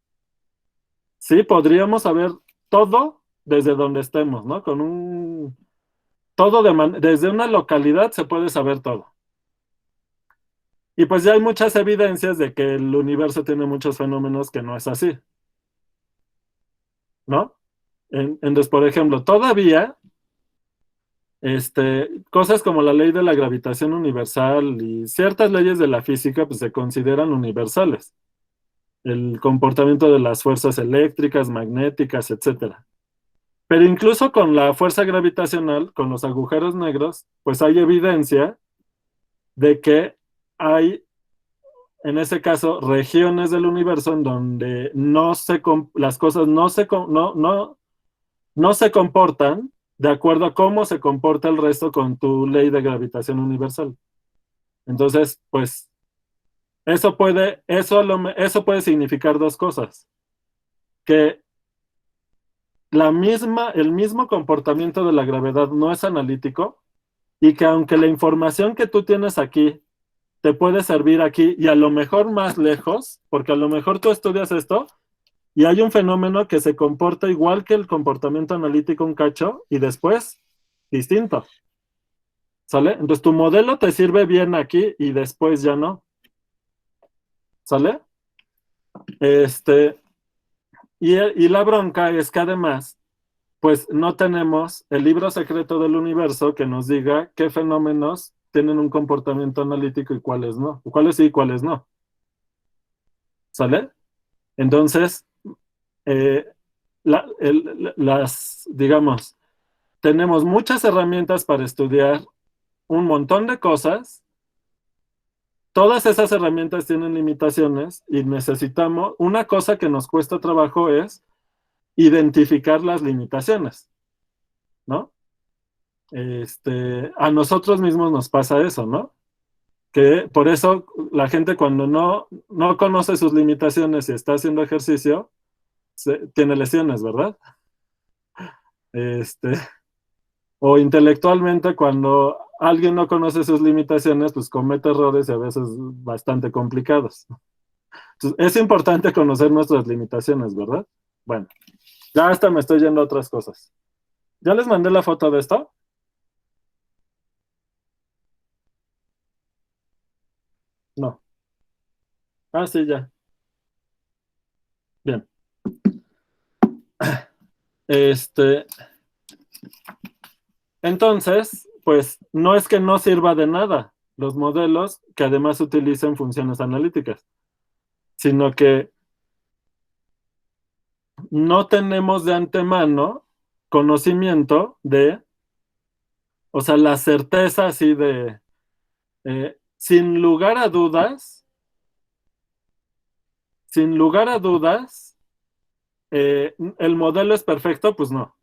sí, podríamos saber todo desde donde estemos, ¿no? Desde una localidad se puede saber todo. Y pues ya hay muchas evidencias de que el universo tiene muchos fenómenos que no es así, ¿no? Entonces, por ejemplo, todavía cosas como la ley de la gravitación universal y ciertas leyes de la física pues se consideran universales. El comportamiento de las fuerzas eléctricas, magnéticas, etcétera. Pero incluso con la fuerza gravitacional, con los agujeros negros, pues hay evidencia de que hay, en ese caso, regiones del universo en donde las cosas no se comportan de acuerdo a cómo se comporta el resto con tu ley de gravitación universal. Entonces, pues, eso puede significar dos cosas. Que el mismo comportamiento de la gravedad no es analítico y que aunque la información que tú tienes aquí te puede servir aquí y a lo mejor más lejos, porque a lo mejor tú estudias esto y hay un fenómeno que se comporta igual que el comportamiento analítico un cacho y después distinto. ¿Sale? Entonces tu modelo te sirve bien aquí y después ya no. ¿Sale? Y la bronca es que además, pues no tenemos el libro secreto del universo que nos diga qué fenómenos tienen un comportamiento analítico y cuáles no, cuáles sí y cuáles no. ¿Sale? Entonces, digamos, tenemos muchas herramientas para estudiar un montón de cosas. Todas esas herramientas tienen limitaciones y necesitamos, una cosa que nos cuesta trabajo es identificar las limitaciones, ¿no? A nosotros mismos nos pasa eso, ¿no? Que por eso la gente cuando no conoce sus limitaciones y está haciendo ejercicio, tiene lesiones, ¿verdad? O intelectualmente cuando alguien no conoce sus limitaciones, pues comete errores y a veces bastante complicados. Entonces, es importante conocer nuestras limitaciones, ¿verdad? Bueno, ya hasta me estoy yendo a otras cosas. ¿Ya les mandé la foto de esto? No. Ah, sí, ya. Bien. Entonces, pues no es que no sirva de nada los modelos que además utilicen funciones analíticas, sino que no tenemos de antemano conocimiento o sea, la certeza así de, sin lugar a dudas, el modelo es perfecto, pues no.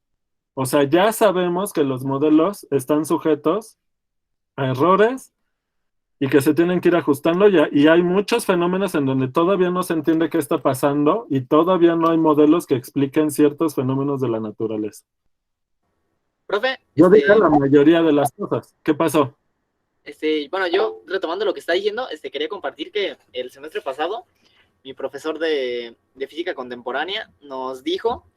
O sea, ya sabemos que los modelos están sujetos a errores y que se tienen que ir ajustando y hay muchos fenómenos en donde todavía no se entiende qué está pasando y todavía no hay modelos que expliquen ciertos fenómenos de la naturaleza. Profe, Yo dije la mayoría de las cosas. ¿Qué pasó? bueno, yo retomando lo que está diciendo, quería compartir que el semestre pasado mi profesor de física contemporánea nos dijo,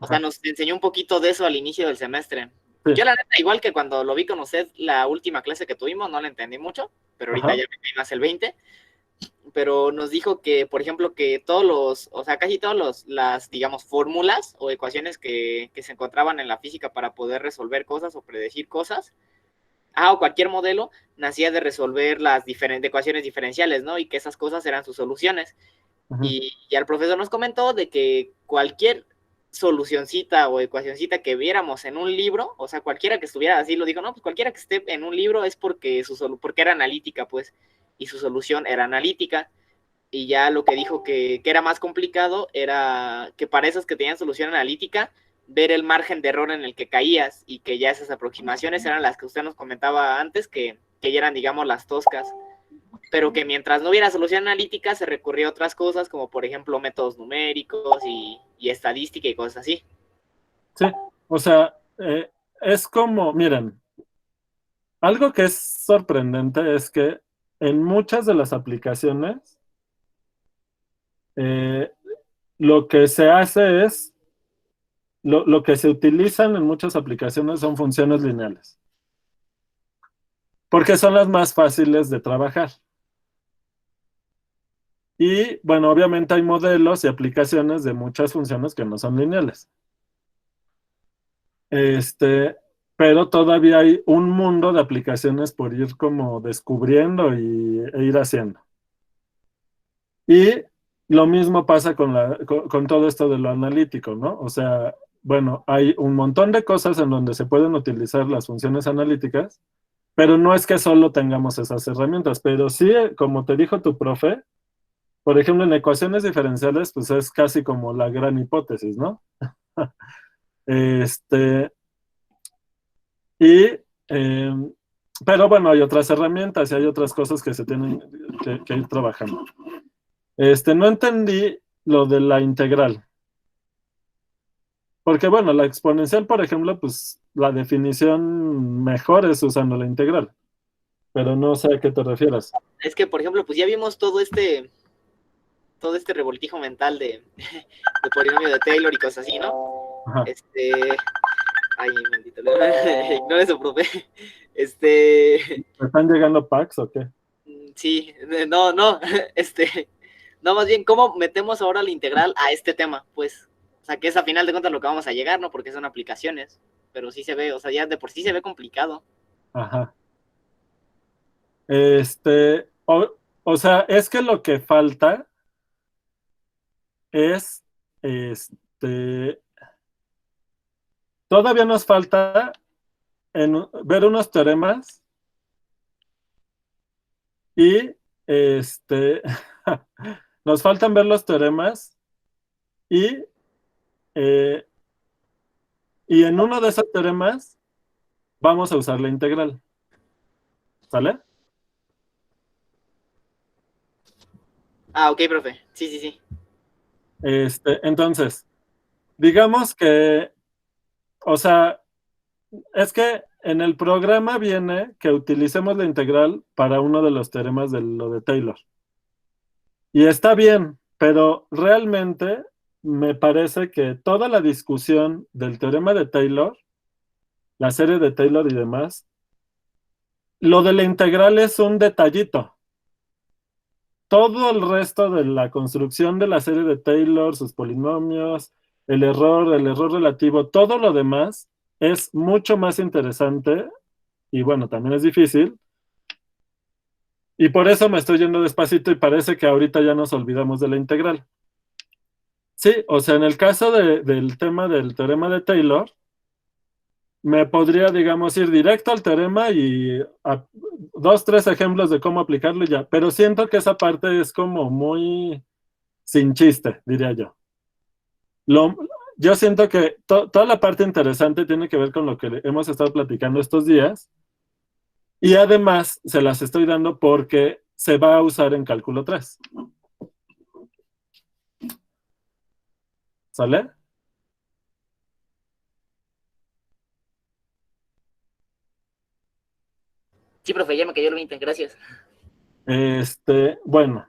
o sea, nos enseñó un poquito de eso al inicio del semestre. Sí. Yo la neta, igual que cuando lo vi con usted la última clase que tuvimos, no la entendí mucho, pero ahorita Ajá. ya me cae más el 20. Pero nos dijo que, por ejemplo, que casi todas las, digamos, fórmulas o ecuaciones que se encontraban en la física para poder resolver cosas o predecir cosas, o cualquier modelo, nacía de resolver las ecuaciones diferenciales, ¿no? Y que esas cosas eran sus soluciones. Y el profesor nos comentó de que cualquier solucioncita o ecuacioncita que viéramos en un libro, o sea, cualquiera que estuviera así, lo digo, no, pues cualquiera que esté en un libro es porque era analítica, pues, y su solución era analítica. Y ya lo que dijo que era más complicado era que para esos que tenían solución analítica, ver el margen de error en el que caías y que ya esas aproximaciones eran las que usted nos comentaba antes, que ya eran, digamos, las toscas, pero que mientras no hubiera solución analítica se recurría a otras cosas, como por ejemplo métodos numéricos y estadística y cosas así. Sí, o sea, es como, miren, algo que es sorprendente es que en muchas de las aplicaciones, lo que se hace es, lo que se utilizan en muchas aplicaciones son funciones lineales, porque son las más fáciles de trabajar. Y bueno, obviamente hay modelos y aplicaciones de muchas funciones que no son lineales. Pero todavía hay un mundo de aplicaciones por ir como descubriendo e ir haciendo. Y lo mismo pasa con todo esto de lo analítico, ¿no? O sea, bueno, hay un montón de cosas en donde se pueden utilizar las funciones analíticas, pero no es que solo tengamos esas herramientas, pero sí, como te dijo tu profe, por ejemplo, en ecuaciones diferenciales, pues es casi como la gran hipótesis, ¿no? Y, pero bueno, hay otras herramientas y hay otras cosas que se tienen que ir trabajando. No entendí lo de la integral. Porque bueno, la exponencial, por ejemplo, pues la definición mejor es usando la integral. Pero no sé a qué te refieres. Es que, por ejemplo, pues ya vimos todo este revoltijo mental de polinomio de Taylor y cosas así, ¿no? Ajá. Ay, maldito, ignore eso, profe. ¿Me están llegando packs o qué? Sí, no, más bien, ¿cómo metemos ahora la integral a este tema? Pues, o sea, que es a final de cuentas lo que vamos a llegar, ¿no? Porque son aplicaciones, pero sí se ve, o sea, ya de por sí se ve complicado. Ajá. O sea, es que lo que falta es, todavía nos falta ver unos teoremas y, nos faltan ver los teoremas y, y en uno de esos teoremas vamos a usar la integral. ¿Sale? Ok, profe. Sí. Entonces, digamos que, o sea, es que en el programa viene que utilicemos la integral para uno de los teoremas de lo de Taylor. Y está bien, pero realmente me parece que toda la discusión del teorema de Taylor, la serie de Taylor y demás, lo de la integral es un detallito. Todo el resto de la construcción de la serie de Taylor, sus polinomios, el error relativo, todo lo demás es mucho más interesante y bueno, también es difícil. Y por eso me estoy yendo despacito y parece que ahorita ya nos olvidamos de la integral. Sí, o sea, en el caso del tema del teorema de Taylor, me podría, digamos, ir directo al teorema y a 2, 3 ejemplos de cómo aplicarlo y ya. Pero siento que esa parte es como muy sin chiste, diría yo. Lo, yo siento que toda la parte interesante tiene que ver con lo que hemos estado platicando estos días y además se las estoy dando porque se va a usar en cálculo 3. ¿Sale? Sí, profe, ya me cayó el 20, gracias. Bueno,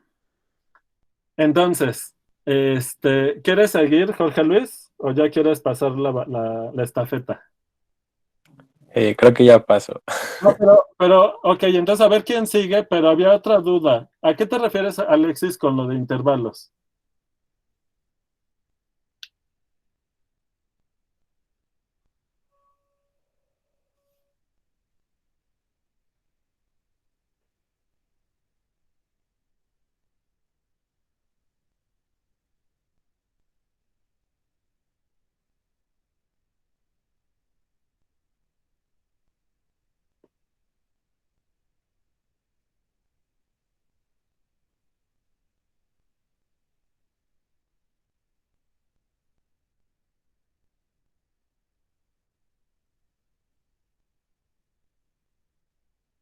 entonces, ¿quieres seguir, Jorge Luis? ¿O ya quieres pasar la estafeta? Creo que ya pasó. No, pero, ok, entonces a ver quién sigue, pero había otra duda. ¿A qué te refieres, Alexis, con lo de intervalos?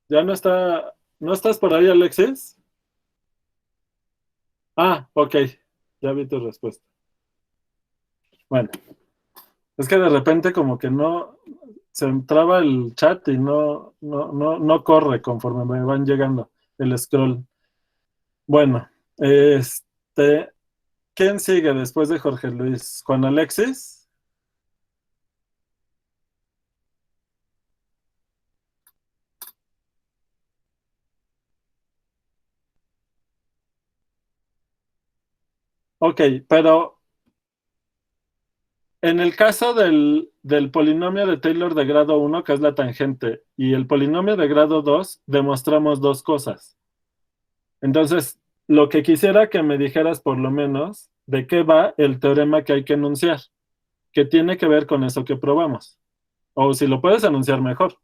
¿Ya no estás por ahí, Alexis? Ah, ok, ya vi tu respuesta. Bueno, es que de repente como que no se entraba el chat y no corre conforme me van llegando el scroll. Bueno, ¿quién sigue después de Jorge Luis? ¿Juan Alexis? Ok, pero en el caso del polinomio de Taylor de grado 1, que es la tangente, y el polinomio de grado 2, demostramos dos cosas. Entonces, lo que quisiera que me dijeras por lo menos de qué va el teorema que hay que enunciar, que tiene que ver con eso que probamos. O si lo puedes enunciar mejor.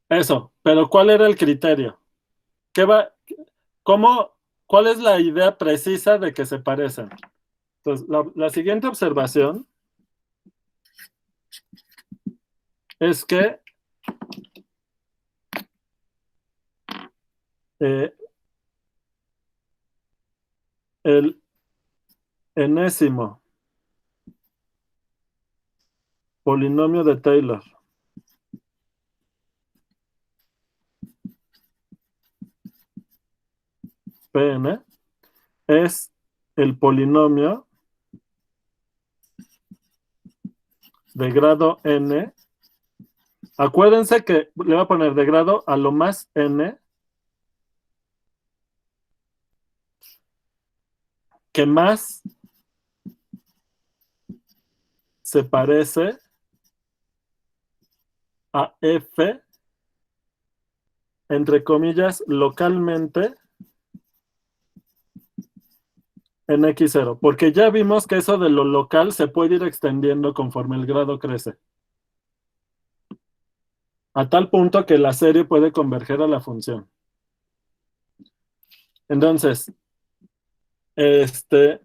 Eso, pero ¿cuál era el criterio? ¿Qué va, cómo, cuál es la idea precisa de que se parecen? Entonces, la siguiente observación es que eh, el enésimo polinomio de Taylor Pn es el polinomio de grado n. Acuérdense que le voy a poner de grado a lo más n que más se parece a f, entre comillas, localmente en x0, porque ya vimos que eso de lo local se puede ir extendiendo conforme el grado crece, a tal punto que la serie puede converger a la función. Entonces, esta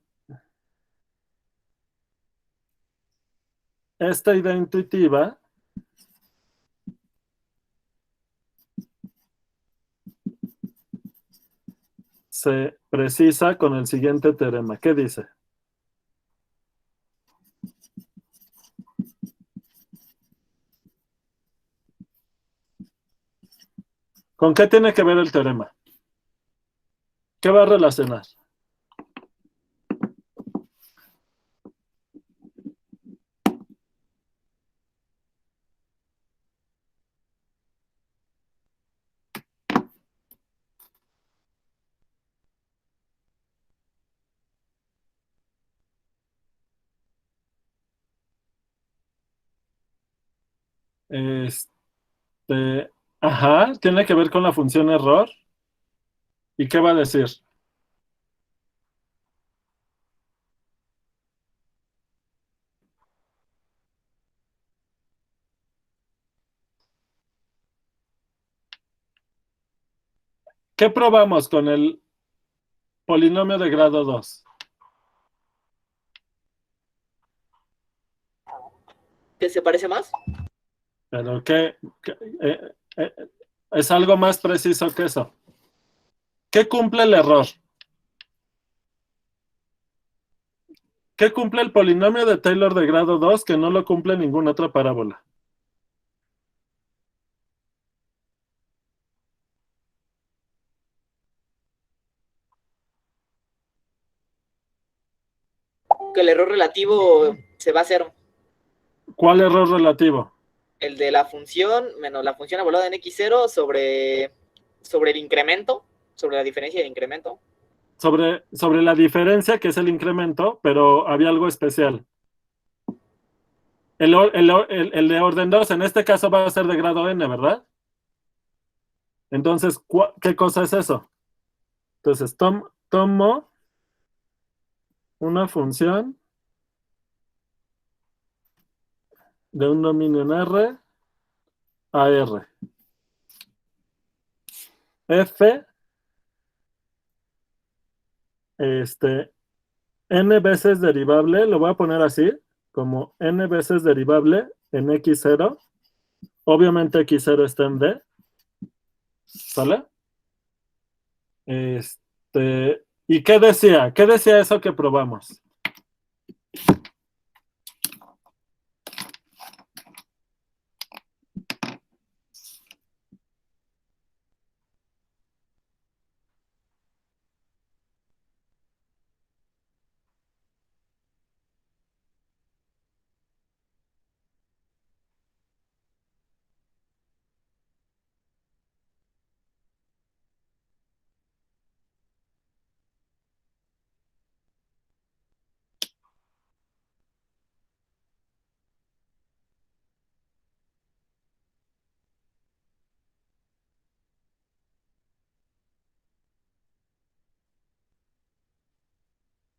idea intuitiva se precisa con el siguiente teorema. ¿Qué dice? ¿Con qué tiene que ver el teorema? ¿Qué va a relacionar? Ajá, tiene que ver con la función error. ¿Y qué va a decir? ¿Qué probamos con el polinomio de grado 2? ¿Qué se parece más? Pero eh, es algo más preciso que eso. ¿Qué cumple el error? ¿Qué cumple el polinomio de Taylor de grado 2 que no lo cumple ninguna otra parábola? Que el error relativo se va a cero. ¿Cuál error relativo? El de la función menos la función evaluada en x0 sobre el incremento, sobre la diferencia de incremento. Sobre la diferencia, que es el incremento, pero había algo especial. El de orden 2, en este caso va a ser de grado n, ¿verdad? Entonces, ¿qué cosa es eso? Entonces, tomo una función de un dominio en R a R. F, n veces derivable, lo voy a poner así, como n veces derivable en x0. Obviamente x0 está en D. ¿Sale? ¿Y qué decía? ¿Qué decía eso que probamos?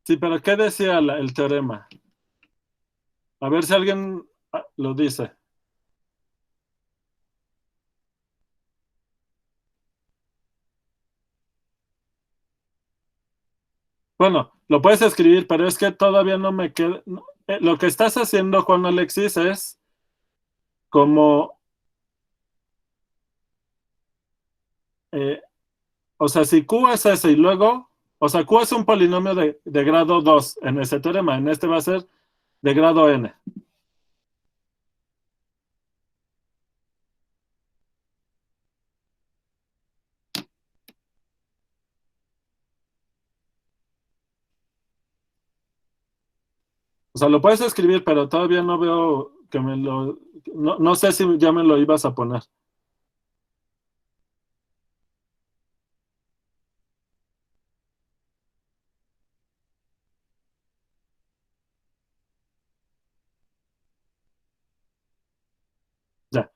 Sí, pero ¿qué decía el teorema? A ver si alguien lo dice. Bueno, lo puedes escribir, pero es que todavía no me queda. Lo que estás haciendo, Juan Alexis, es como, eh, o sea, si Q es ese y luego, o sea, Q es un polinomio de grado 2 en ese teorema, en este va a ser de grado n. O sea, lo puedes escribir, pero todavía no veo que me lo. No sé si ya me lo ibas a poner. Ya.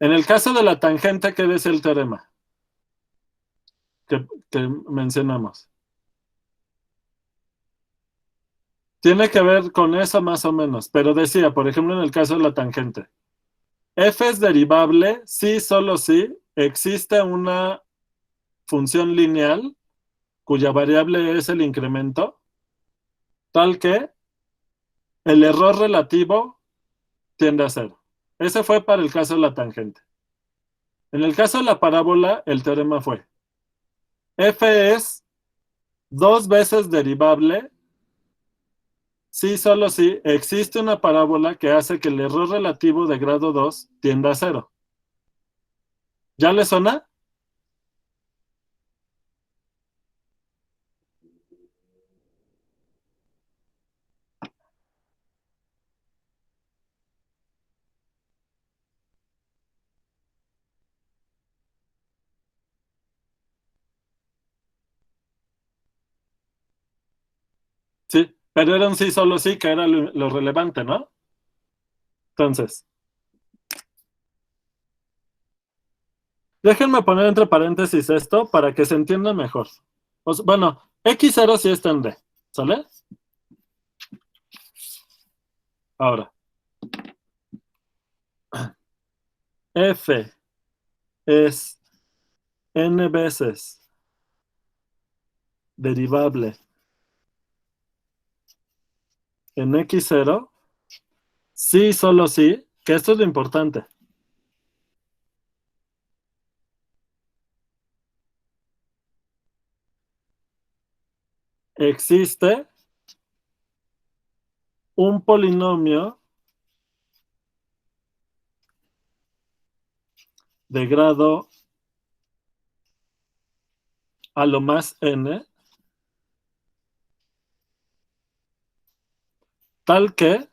En el caso de la tangente, ¿qué dice el teorema que mencionamos? Tiene que ver con eso más o menos, pero decía, por ejemplo, en el caso de la tangente, f es derivable si, solo si, existe una función lineal cuya variable es el incremento, tal que el error relativo tiende a cero. Ese fue para el caso de la tangente. En el caso de la parábola, el teorema fue, f es dos veces derivable si, solo si, existe una parábola que hace que el error relativo de grado 2 tienda a cero. ¿Ya le suena? Sí, pero era un sí, solo sí, que era lo relevante, ¿no? Entonces, Déjenme poner entre paréntesis esto para que se entienda mejor. Bueno, X0 sí está en D, ¿sale? Ahora, F es n veces derivable en X0, sí, solo sí, que esto es lo importante. Existe un polinomio de grado a lo más n, tal que,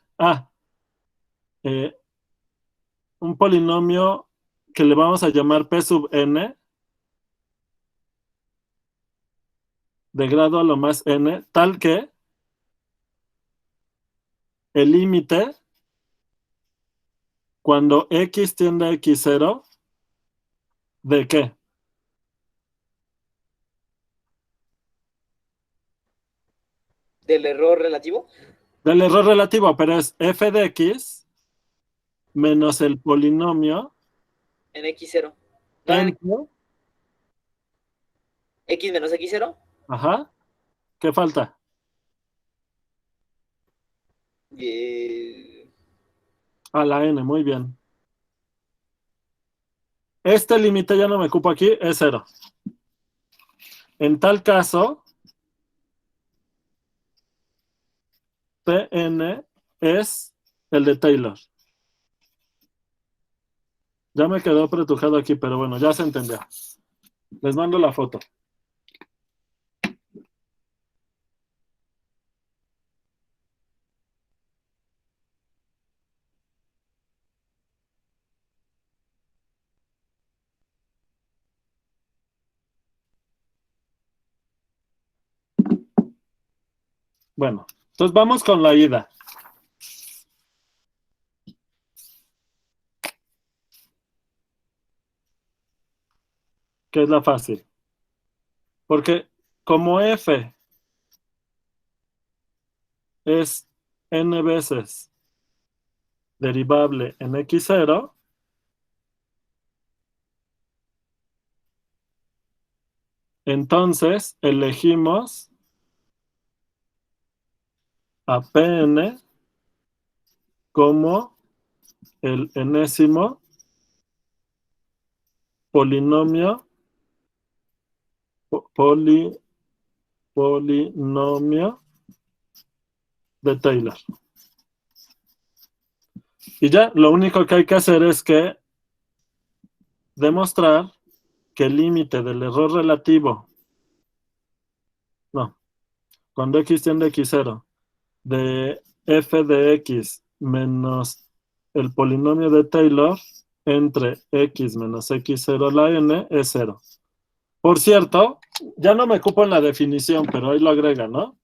eh, un polinomio que le vamos a llamar P sub n, de grado a lo más n, tal que el límite cuando x tiende a x0, ¿de qué? Del error relativo Del error relativo, pero es f de x menos el polinomio en X0. No, en entre, X menos X0. ajá, ¿qué falta? Eh, A la n, muy bien. Este límite ya no me ocupo aquí, es 0. En tal caso, Pn es el de Taylor. Ya me quedó pretujado aquí, pero bueno, ya se entendió. Les mando la foto. Bueno, entonces vamos con la ida. Que es la fácil. Porque como f es n veces derivable en x0, entonces elegimos a Pn como el enésimo polinomio polinomio de Taylor. Y ya, lo único que hay que hacer es que demostrar que el límite del error relativo, no, cuando x tiende a x0, de f de x menos el polinomio de Taylor entre x menos x0 a la n es 0. Por cierto, ya no me ocupo en la definición, pero ahí lo agrega, ¿no?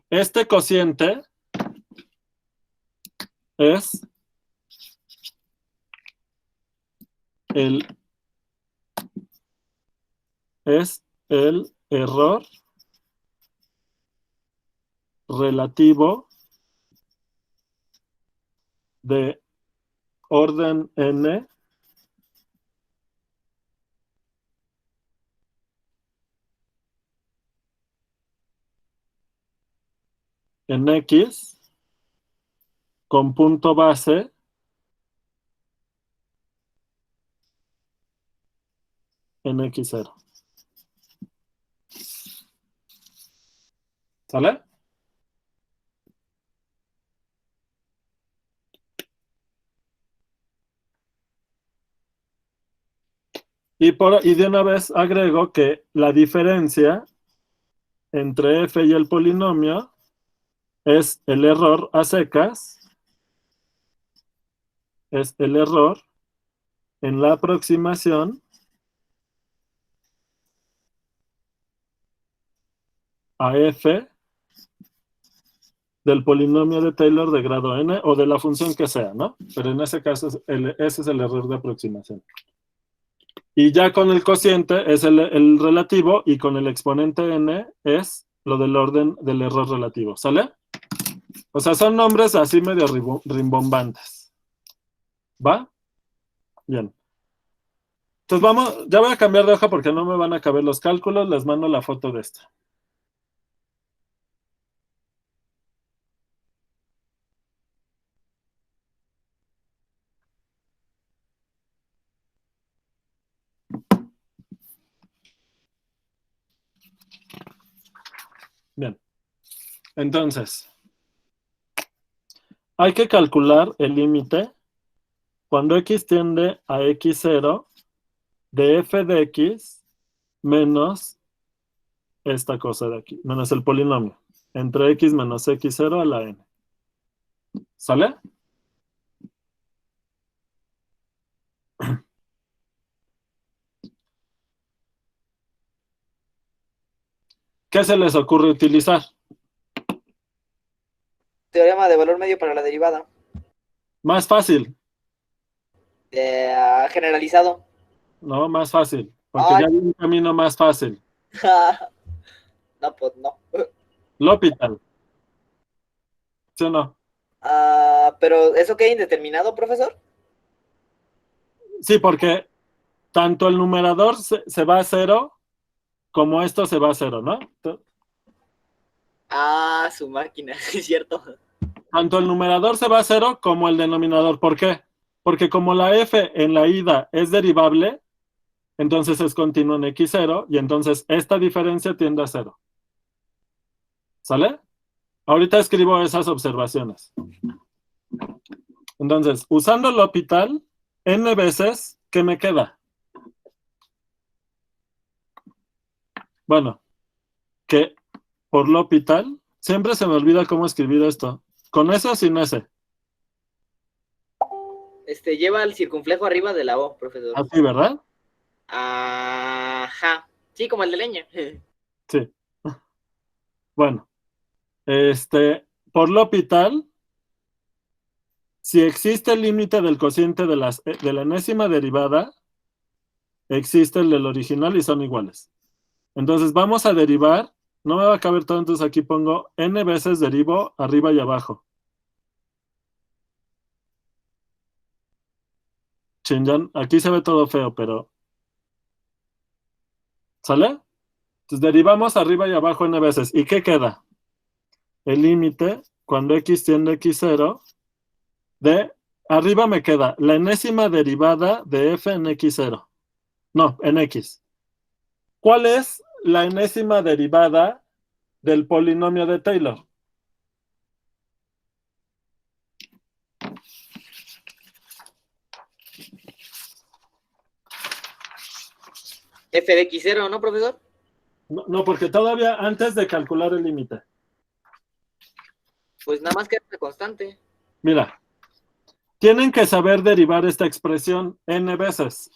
Este cociente es el error relativo de orden n en x con punto base en x0. ¿Sale? Y de una vez agrego que la diferencia entre f y el polinomio es el error a secas, es el error en la aproximación a f del polinomio de Taylor de grado n o de la función que sea, ¿no? Pero en ese caso ese es el error de aproximación. Y ya con el cociente es el relativo y con el exponente n es lo del orden del error relativo, ¿sale? O sea, son nombres así medio rimbombantes. ¿Va? Bien. Entonces vamos, ya voy a cambiar de hoja porque no me van a caber los cálculos, les mando la foto de esta. Bien. Entonces, hay que calcular el límite cuando x tiende a x0 de f de x menos esta cosa de aquí, menos el polinomio, entre x menos x0 a la n. ¿Sale? ¿Qué se les ocurre utilizar? Teorema de valor medio para la derivada. Más fácil, Generalizado. ¿no? Más fácil, porque Ay. ya hay un camino más fácil. No, pues no. L'Hopital. ¿Sí o no? Pero ¿eso qué indeterminado, profesor? Sí, porque tanto el numerador se va a cero como esto se va a cero, ¿no? Su máquina, es cierto. Tanto el numerador se va a cero como el denominador. ¿Por qué? Porque como la f en la ida es derivable, entonces es continuo en x0 y entonces esta diferencia tiende a cero. ¿Sale? Ahorita escribo esas observaciones. Entonces, usando L'Hopital, n veces, ¿qué me queda? Bueno, que por L'Hopital, siempre se me olvida cómo escribir esto. ¿Con S o sin S? Lleva el circunflejo arriba de la O, profesor. Así, ¿verdad? Ajá. Sí, como el de leña. Sí. Bueno, por L'Hopital, si existe el límite del cociente de la enésima derivada, existe el del original y son iguales. Entonces vamos a derivar, no me va a caber todo, entonces aquí pongo n veces derivo arriba y abajo. Chingan, aquí se ve todo feo, pero... ¿Sale? Entonces derivamos arriba y abajo n veces. ¿Y qué queda? El límite, cuando x tiende a x0, de arriba me queda la enésima derivada de f en x0. No, en x. ¿Cuál es la enésima derivada del polinomio de Taylor? F de X0, ¿no, profesor? No, porque todavía antes de calcular el límite. Pues nada más que una constante. Mira, tienen que saber derivar esta expresión n veces.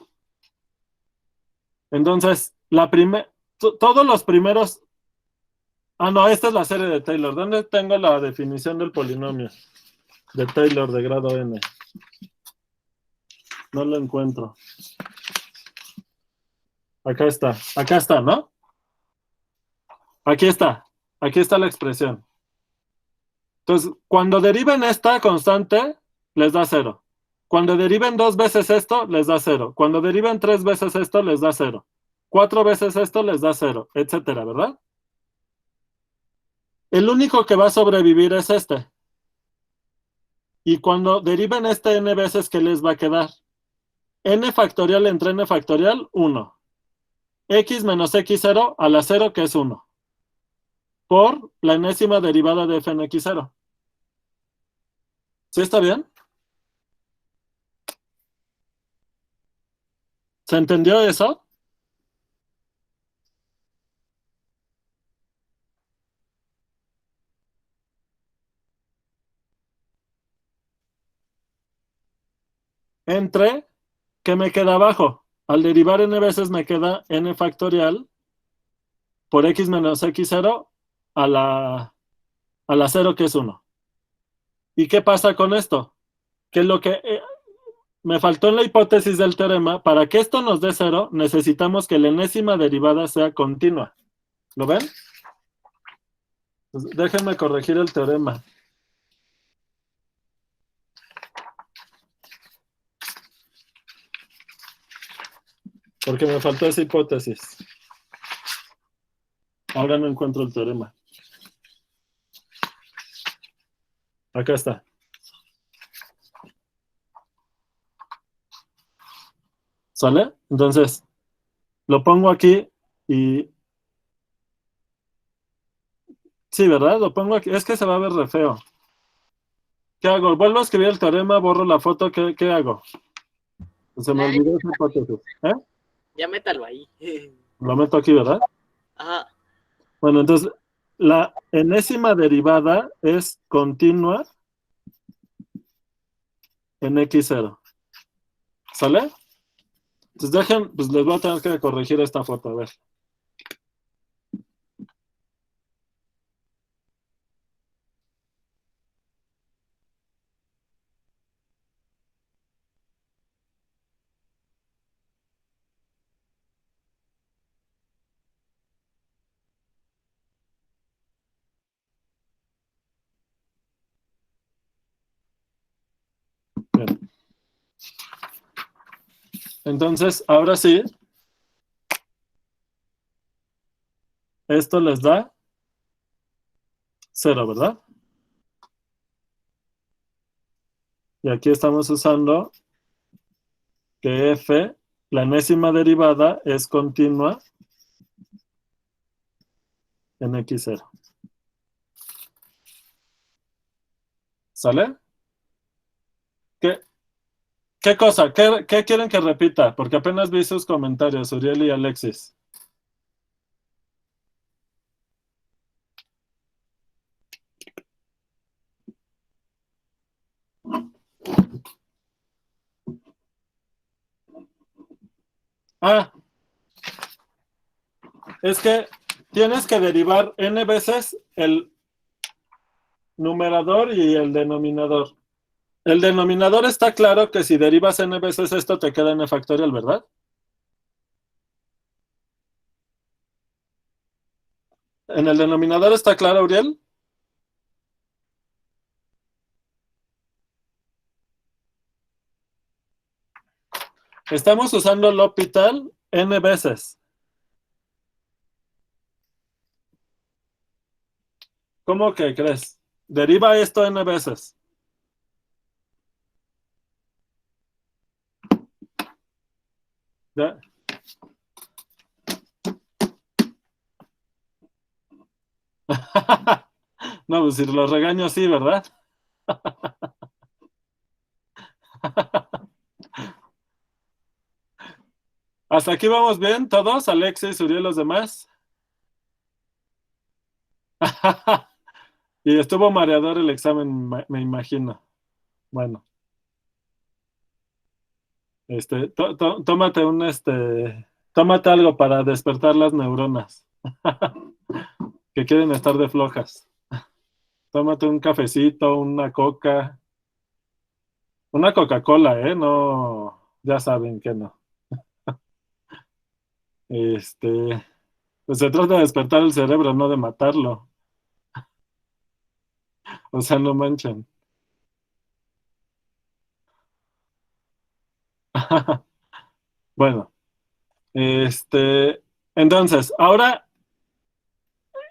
Entonces, todos los primeros... no, esta es la serie de Taylor. ¿Dónde tengo la definición del polinomio de Taylor de grado n? No lo encuentro. Acá está, ¿no? Aquí está la expresión. Entonces, cuando deriven esta constante, les da 0. Cuando deriven 2 veces esto, les da 0. Cuando deriven 3 veces esto, les da 0. 4 veces esto, les da 0, etcétera, ¿verdad? El único que va a sobrevivir es este. Y cuando deriven este n veces, ¿qué les va a quedar? N factorial entre n factorial, 1. X menos x0 a la 0, que es 1. Por la enésima derivada de f en x0. ¿Sí está bien? ¿Se entendió eso? Entre, ¿qué me queda abajo? Al derivar n veces me queda n factorial por x menos x0 a a la 0 que es 1. ¿Y qué pasa con esto? Que lo que me faltó en la hipótesis del teorema, para que esto nos dé 0, necesitamos que la enésima derivada sea continua. ¿Lo ven? Pues déjenme corregir el teorema. Porque me faltó esa hipótesis. Ahora no encuentro el teorema. Acá está. ¿Sale? Entonces, lo pongo aquí y... Sí, ¿verdad? Lo pongo aquí. Es que se va a ver re feo. ¿Qué hago? Vuelvo a escribir el teorema, borro la foto. ¿Qué hago? Se me olvidó esa hipótesis. ¿Eh? Ya métalo ahí. Lo meto aquí, ¿verdad? Ajá. Bueno, entonces, la enésima derivada es continua en x0. ¿Sale? Entonces dejen, pues les voy a tener que corregir esta foto, a ver. Bien. Entonces, ahora sí, esto les da 0, ¿verdad? Y aquí estamos usando que f, la enésima derivada, es continua en x0. ¿Sale? ¿Qué cosa? ¿Qué quieren que repita? Porque apenas vi sus comentarios, Uriel y Alexis. Ah, es que tienes que derivar n veces el numerador y el denominador. El denominador está claro que si derivas n veces esto te queda n factorial, ¿verdad? ¿En el denominador está claro, Uriel? Estamos usando el L'Hopital n veces. ¿Cómo que crees? Deriva esto n veces. ¿Ya? No, pues si lo regaño sí, ¿verdad? ¿Hasta aquí vamos bien todos? Alexis, Uriel, los demás. Y estuvo mareador el examen, me imagino. Bueno, tómate tómate algo para despertar las neuronas que quieren estar de flojas. Tómate un cafecito, una Coca-Cola, ¿eh? No, ya saben que no. Pues se trata de despertar el cerebro, no de matarlo. O sea, no manchen. Bueno, entonces, ahora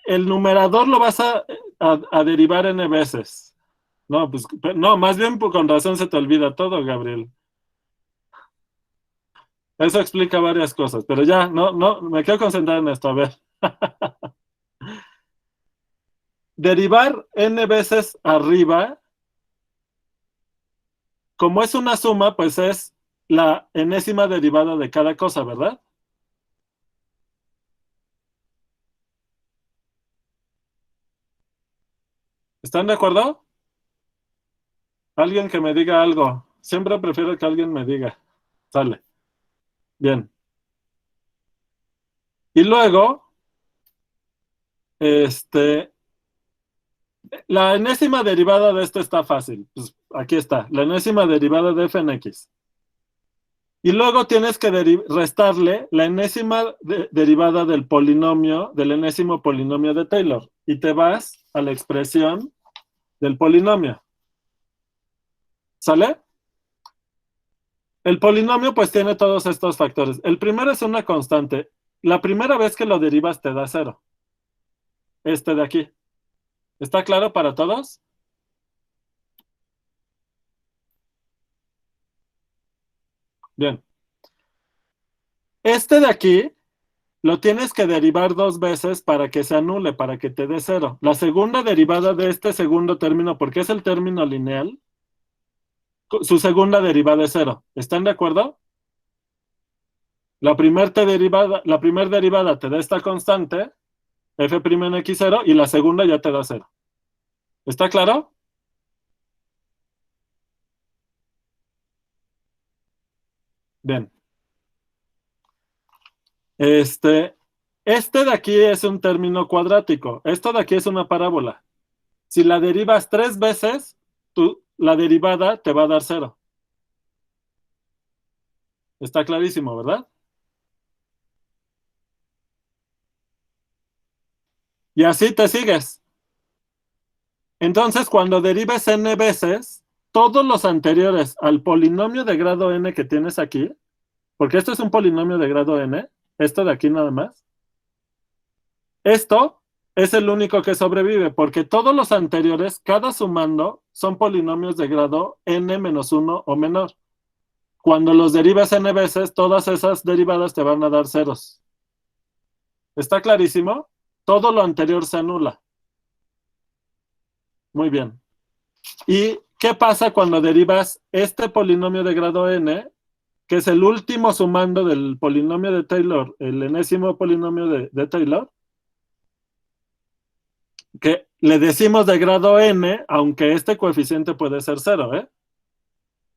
el numerador lo vas a derivar n veces. No, pues, no, más bien con razón se te olvida todo, Gabriel. Eso explica varias cosas, pero ya, no, me quiero concentrar en esto. A ver. Derivar n veces arriba, como es una suma, pues es la enésima derivada de cada cosa, ¿verdad? ¿Están de acuerdo? Alguien que me diga algo. Siempre prefiero que alguien me diga. Sale. Bien. Y luego, este, La enésima derivada de esto está fácil. Pues aquí está, la enésima derivada de f en x. Y luego tienes que restarle la enésima derivada del polinomio, del enésimo polinomio de Taylor. Y te vas a la expresión del polinomio. ¿Sale? El polinomio pues tiene todos estos factores. El primero es una constante. La primera vez que lo derivas te da 0. Este de aquí. ¿Está claro para todos? Bien. Este de aquí lo tienes que derivar 2 veces para que se anule, para que te dé 0. La segunda derivada de este segundo término, porque es el término lineal, su segunda derivada es 0. ¿Están de acuerdo? La primera derivada te da esta constante, f' en x0, y la segunda ya te da 0. ¿Está claro? Bien. Este de aquí es un término cuadrático. Esto de aquí es una parábola. Si la derivas 3 veces, la derivada te va a dar 0. Está clarísimo, ¿verdad? Y así te sigues. Entonces, cuando derives n veces, todos los anteriores al polinomio de grado n que tienes aquí, porque esto es un polinomio de grado n, esto de aquí nada más, esto es el único que sobrevive, porque todos los anteriores, cada sumando, son polinomios de grado n-1 o menor. Cuando los derivas n veces, todas esas derivadas te van a dar ceros. ¿Está clarísimo? Todo lo anterior se anula. Muy bien. ¿Y qué pasa cuando derivas este polinomio de grado n, que es el último sumando del polinomio de Taylor, el enésimo polinomio de Taylor? Que le decimos de grado n, aunque este coeficiente puede ser 0, ¿eh?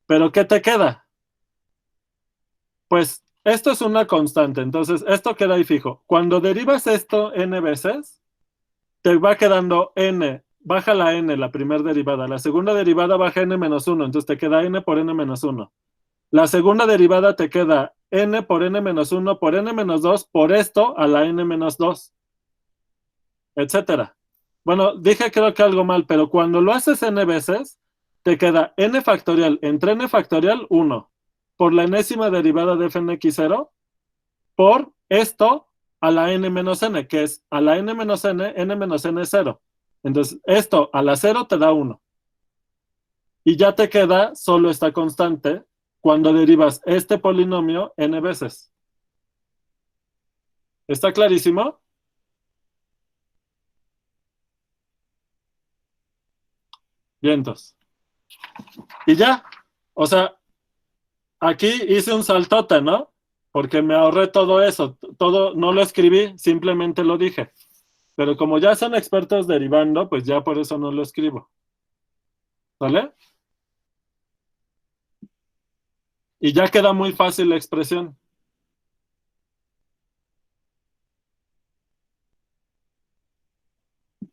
¿Pero qué te queda? Pues esto es una constante, entonces esto queda ahí fijo. Cuando derivas esto n veces, te va quedando n, baja la n, la primera derivada. La segunda derivada baja n-1, entonces te queda n por n-1. La segunda derivada te queda n por n-1 por n-2 por esto a la n-2, etcétera. Bueno, dije creo que algo mal, pero cuando lo haces n veces, te queda n factorial entre n factorial 1 por la enésima derivada de f en x0 por esto a la n menos n, que es a la n menos n, n menos n es 0. Entonces, esto a la 0 te da 1. Y ya te queda solo esta constante cuando derivas este polinomio n veces. ¿Está clarísimo? Bien, entonces. Y ya, o sea, aquí hice un saltote, ¿no? Porque me ahorré todo eso, todo no lo escribí, simplemente lo dije. Pero como ya son expertos derivando, pues ya por eso no lo escribo. ¿Vale? Y ya queda muy fácil la expresión.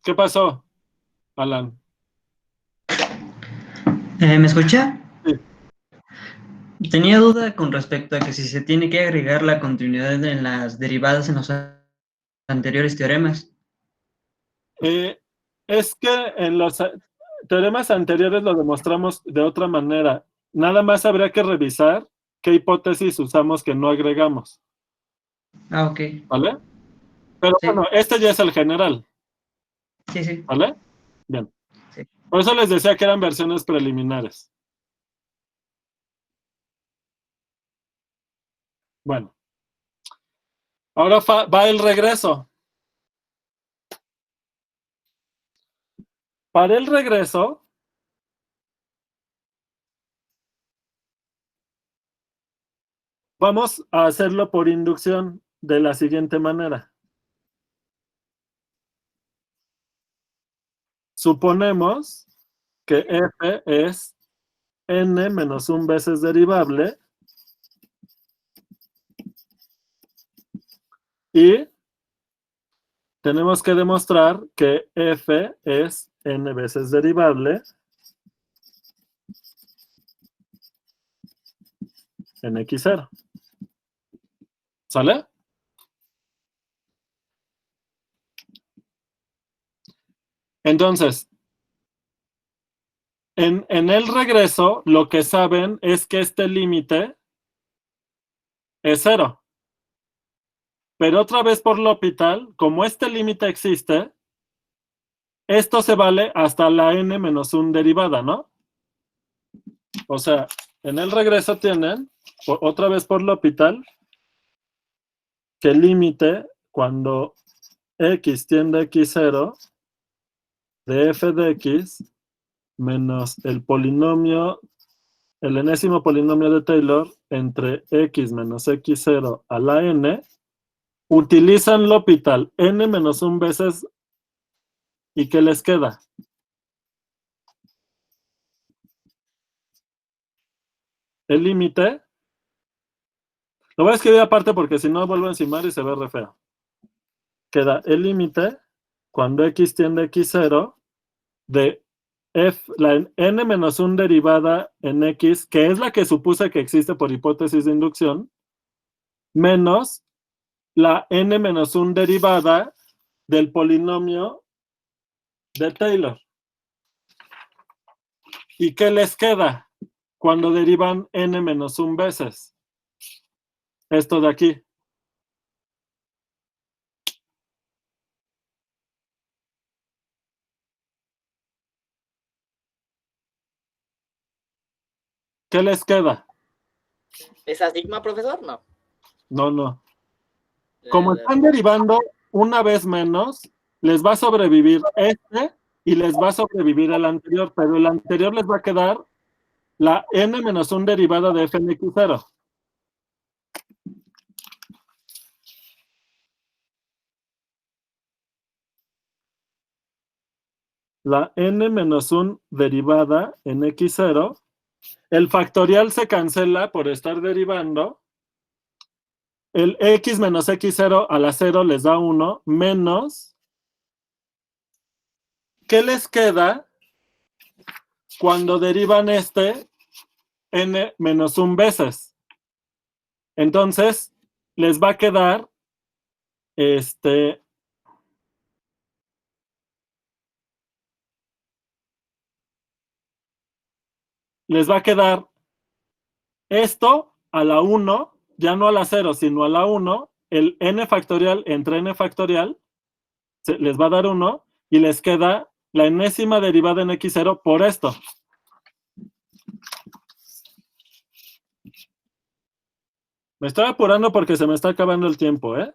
¿Qué pasó, Alan? ¿Me escucha? Sí. Tenía duda con respecto a que si se tiene que agregar la continuidad en las derivadas en los anteriores teoremas. Es que en los teoremas anteriores lo demostramos de otra manera. Nada más habría que revisar qué hipótesis usamos que no agregamos. Ah, ok. ¿Vale? Pero Sí. bueno, este ya es el general. Sí, sí. ¿Vale? Bien. Sí. Por eso les decía que eran versiones preliminares. Bueno. Ahora va el regreso. Para el regreso, vamos a hacerlo por inducción de la siguiente manera. Suponemos que f es n menos 1 veces derivable y tenemos que demostrar que f es n veces derivable en x0. ¿Sale? Entonces, en el regreso, lo que saben es que este límite es 0. Pero otra vez por L'Hopital, como este límite existe, esto se vale hasta la n menos 1 derivada, ¿no? O sea, en el regreso tienen, otra vez por L'Hopital, que el límite cuando x tiende a x0 de f de x menos el polinomio, el enésimo polinomio de Taylor entre x menos x0 a la n, utilizan L'Hopital n menos 1 veces, ¿y qué les queda? El límite, lo voy a escribir aparte porque si no vuelvo a encimar y se ve re feo. Queda el límite cuando x tiende a x0 de f, la n menos 1 derivada en x, que es la que supuse que existe por hipótesis de inducción, menos la n menos 1 derivada del polinomio de Taylor. ¿Y qué les queda cuando derivan n menos 1 veces? Esto de aquí. ¿Qué les queda? ¿Esa sigma, profesor? No. No. Como están derivando una vez menos, les va a sobrevivir este y les va a sobrevivir el anterior, pero el anterior les va a quedar la n menos 1 derivada de f en x0. La n menos 1 derivada en x0. El factorial se cancela por estar derivando. El x menos x0 a la 0 les da 1, menos. ¿Qué les queda cuando derivan este n menos 1 veces? Entonces, les va a quedar les va a quedar esto a la 1, ya no a la 0, sino a la 1, el n factorial entre n factorial, les va a dar 1, y les queda la enésima derivada en x0 por esto. Me estoy apurando porque se me está acabando el tiempo, ¿eh?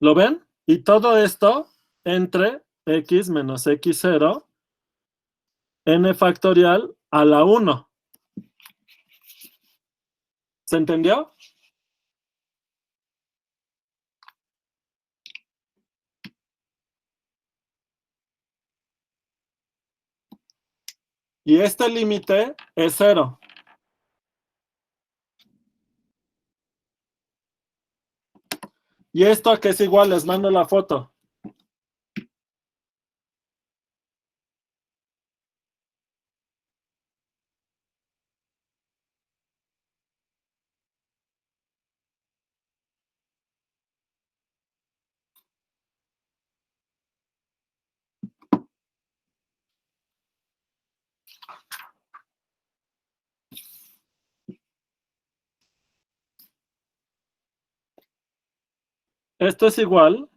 ¿Lo ven? Y todo esto entre x menos x0, n factorial a la 1. ¿Se entendió? Y este límite es 0. Y esto a que es igual, les mando la foto. Esto es igual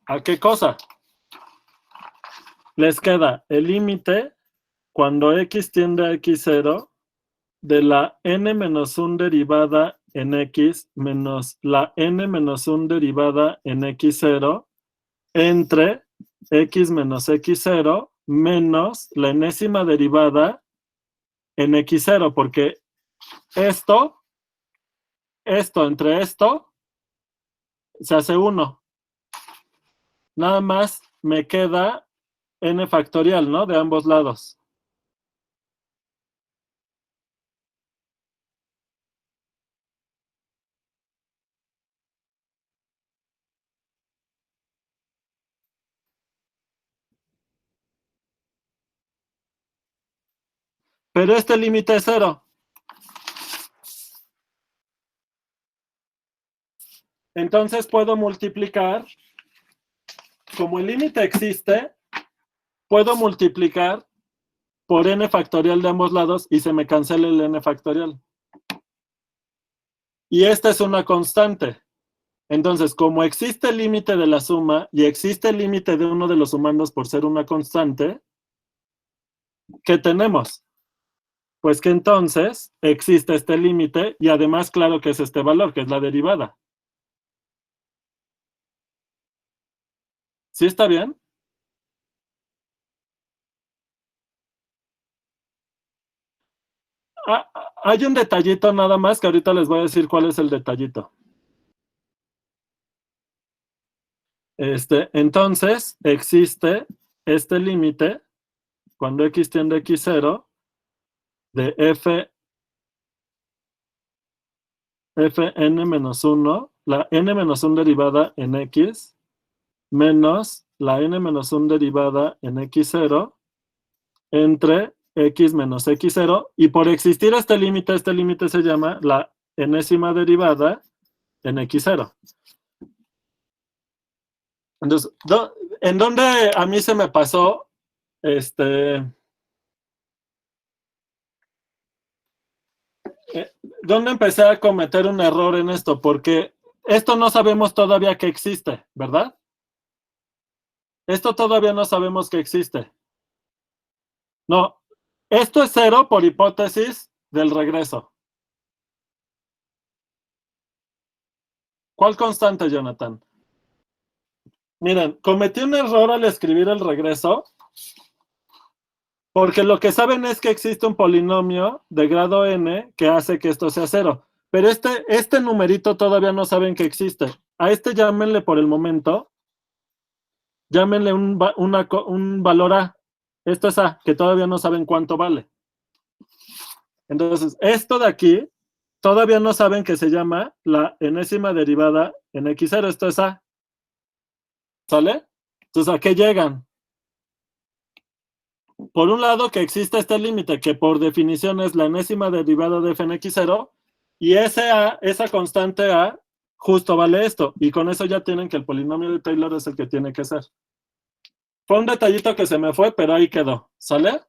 ¿a qué cosa? Les queda el límite cuando x tiende a x0 de la n menos 1 derivada en x menos la n menos 1 derivada en x0 entre x menos x0 menos la enésima derivada en x0, porque esto entre esto se hace 1. Nada más me queda n factorial, ¿no? De ambos lados. pero este límite es 0. Entonces puedo multiplicar, como el límite existe, puedo multiplicar por n factorial de ambos lados y se me cancela el n factorial. Y esta es una constante. Entonces, como existe el límite de la suma y existe el límite de uno de los sumandos por ser una constante, ¿qué tenemos? Pues que entonces existe este límite y además, claro que es este valor, que es la derivada. ¿Sí está bien? Hay un detallito nada más que ahorita les voy a decir cuál es el detallito. Entonces, existe este límite cuando x tiende a x0 de fn-1, la n-1 derivada en x, menos la n-1 derivada en x0, entre x menos x0, y por existir este límite se llama la enésima derivada en x0. Entonces, ¿en dónde a mí se me pasó ¿dónde empecé a cometer un error en esto? Porque esto no sabemos todavía que existe, ¿verdad? Esto todavía no sabemos que existe. No, esto es 0 por hipótesis del regreso. ¿Cuál constante, Jonathan? Miren, cometí un error al escribir el regreso, porque lo que saben es que existe un polinomio de grado n que hace que esto sea 0. Pero este numerito todavía no saben que existe. A este llámenle por el momento, llámenle un valor A. Esto es A, que todavía no saben cuánto vale. Entonces, esto de aquí, todavía no saben que se llama la enésima derivada en x0. Esto es A. ¿Sale? Entonces, ¿a qué llegan? Por un lado, que existe este límite, que por definición es la enésima derivada de f en x0, y esa constante A justo vale esto. Y con eso ya tienen que el polinomio de Taylor es el que tiene que ser. Fue un detallito que se me fue, pero ahí quedó. ¿Sale?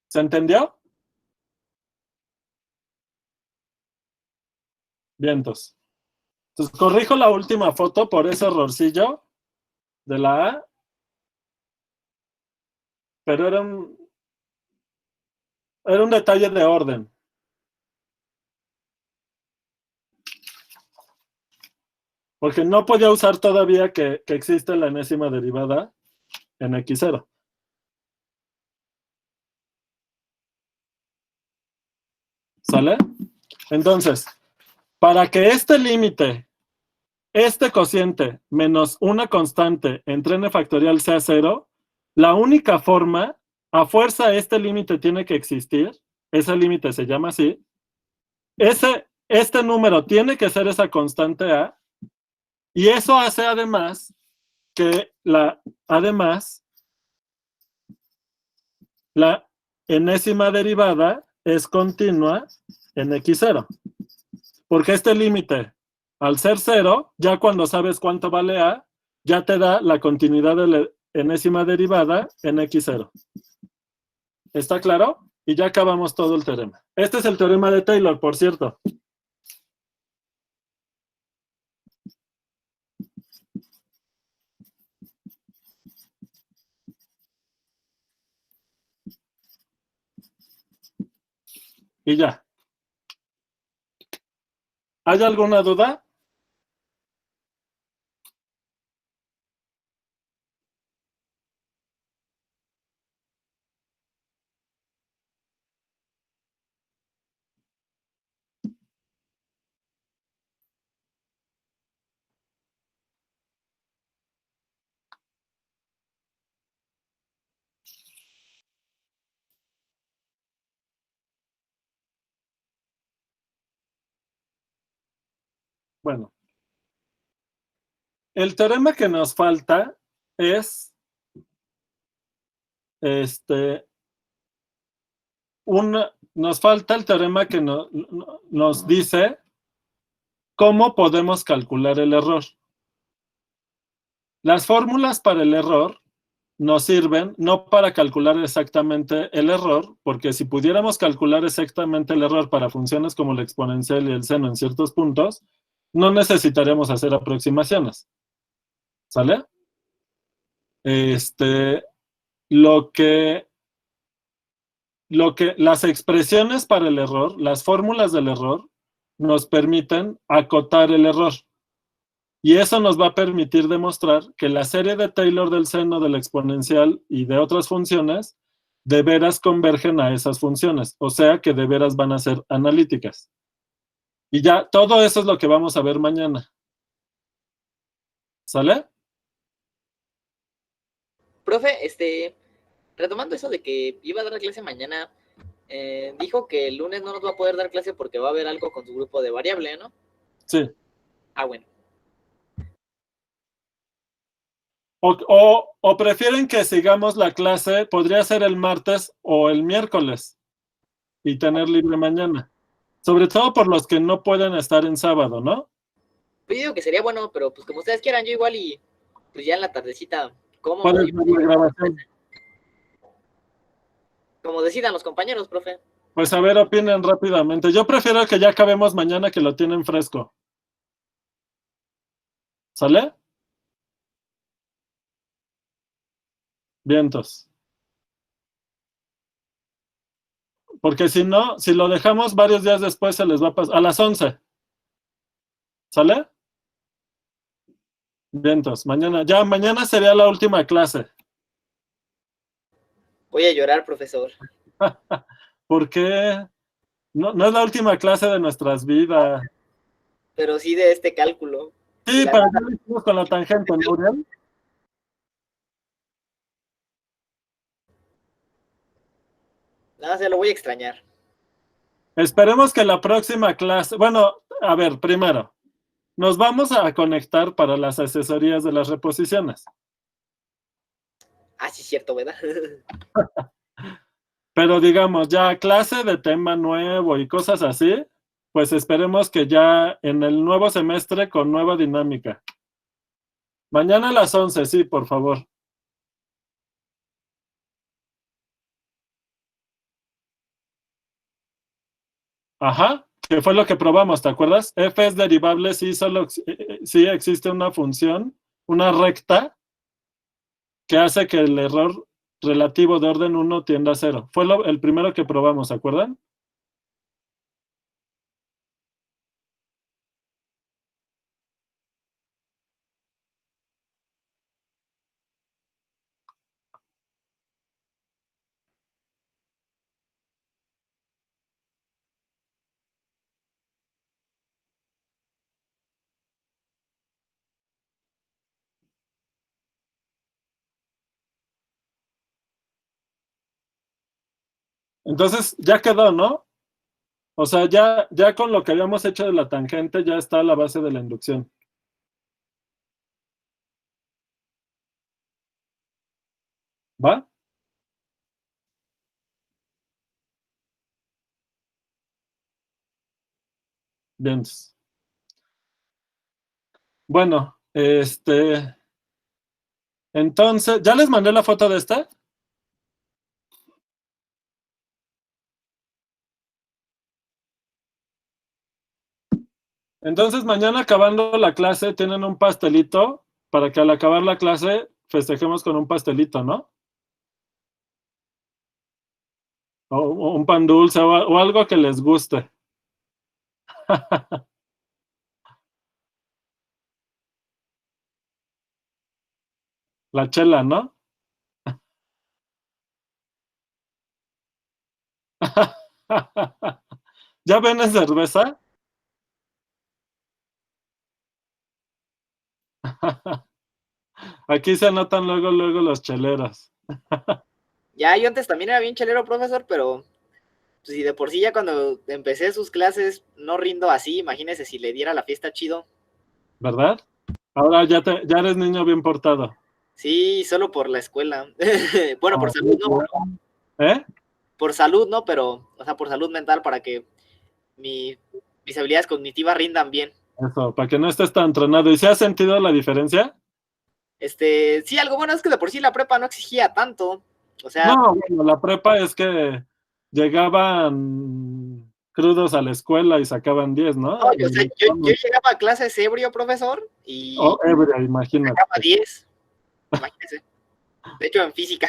¿Se entendió? Vientos. Entonces, corrijo la última foto por ese errorcillo de la A, pero era un detalle de orden. Porque no podía usar todavía que existe la enésima derivada en x0. ¿Sale? Entonces, para que este límite, este cociente menos una constante entre n factorial sea 0, la única forma, a fuerza este límite tiene que existir, ese límite se llama así, este número tiene que ser esa constante A, y eso hace además que la enésima derivada es continua en x0. Porque este límite, al ser 0, ya cuando sabes cuánto vale A, ya te da la continuidad de la enésima derivada en x0. ¿Está claro? Y ya acabamos todo el teorema. Este es el teorema de Taylor, por cierto. Y ya. ¿Hay alguna duda? Bueno. El teorema que nos falta es nos falta el teorema que nos dice cómo podemos calcular el error. Las fórmulas para el error nos sirven no para calcular exactamente el error, porque si pudiéramos calcular exactamente el error para funciones como la exponencial y el seno en ciertos puntos, no necesitaríamos hacer aproximaciones. ¿Sale? Las expresiones para el error, las fórmulas del error, nos permiten acotar el error. Y eso nos va a permitir demostrar que la serie de Taylor del seno de la exponencial y de otras funciones de veras convergen a esas funciones, o sea que de veras van a ser analíticas. Y ya, todo eso es lo que vamos a ver mañana. ¿Sale? Profe, retomando eso de que iba a dar clase mañana, dijo que el lunes no nos va a poder dar clase porque va a haber algo con su grupo de variable, ¿no? Sí. Ah, bueno. O prefieren que sigamos la clase, podría ser el martes o el miércoles y tener libre mañana. Sobre todo por los que no pueden estar en sábado, ¿no? Pues yo digo que sería bueno, pero pues como ustedes quieran, yo igual y pues ya en la tardecita, como decidan los compañeros, profe. Pues a ver, opinen rápidamente. Yo prefiero que ya acabemos mañana que lo tienen fresco. ¿Sale? Vientos. Porque si no, si lo dejamos varios días después, se les va a pasar. A las 11. ¿Sale? Vientos. Mañana sería la última clase. Voy a llorar, profesor. ¿Por qué? No es la última clase de nuestras vidas. Pero sí de este cálculo. Sí, pero ya lo hicimos con la tangente, ¿no, Uriel? Nada, se lo voy a extrañar. Esperemos que la próxima clase, bueno, a ver, primero, nos vamos a conectar para las asesorías de las reposiciones. Ah, sí, cierto, ¿verdad? Pero digamos, ya clase de tema nuevo y cosas así, pues esperemos que ya en el nuevo semestre con nueva dinámica. Mañana a las 11, sí, por favor. Ajá, que fue lo que probamos, ¿te acuerdas? F es derivable si solo si existe una función, una recta, que hace que el error relativo de orden 1 tienda a 0. Fue el primero que probamos, ¿se acuerdan? Entonces, ya quedó, ¿no? O sea, ya con lo que habíamos hecho de la tangente, ya está la base de la inducción. ¿Va? Bien. Bueno, entonces, ¿ya les mandé la foto de esta? Entonces, mañana acabando la clase, tienen un pastelito para que al acabar la clase festejemos con un pastelito, ¿no? O un pan dulce o algo que les guste. La chela, ¿no? ¿Ya ven en cerveza? Aquí se anotan luego los cheleros. Ya, yo antes también era bien chelero, profesor, pero pues, si de por sí ya cuando empecé sus clases no rindo así, imagínese si le diera la fiesta chido. ¿Verdad? Ahora ya eres niño bien portado. Sí, solo por la escuela. Bueno, por salud, no. ¿Eh? por salud, ¿no? Pero, o sea, por salud mental, para que mis habilidades cognitivas rindan bien. Eso, para que no estés tan tronado. ¿Y se ha sentido la diferencia? Sí, algo bueno es que de por sí la prepa no exigía tanto. O sea, No, bueno, la prepa es que llegaban crudos a la escuela y sacaban 10, ¿no? no, o sea, yo llegaba a clases ebrio, profesor, y Ebria, imagínate. sacaba 10, imagínese. De hecho, en física.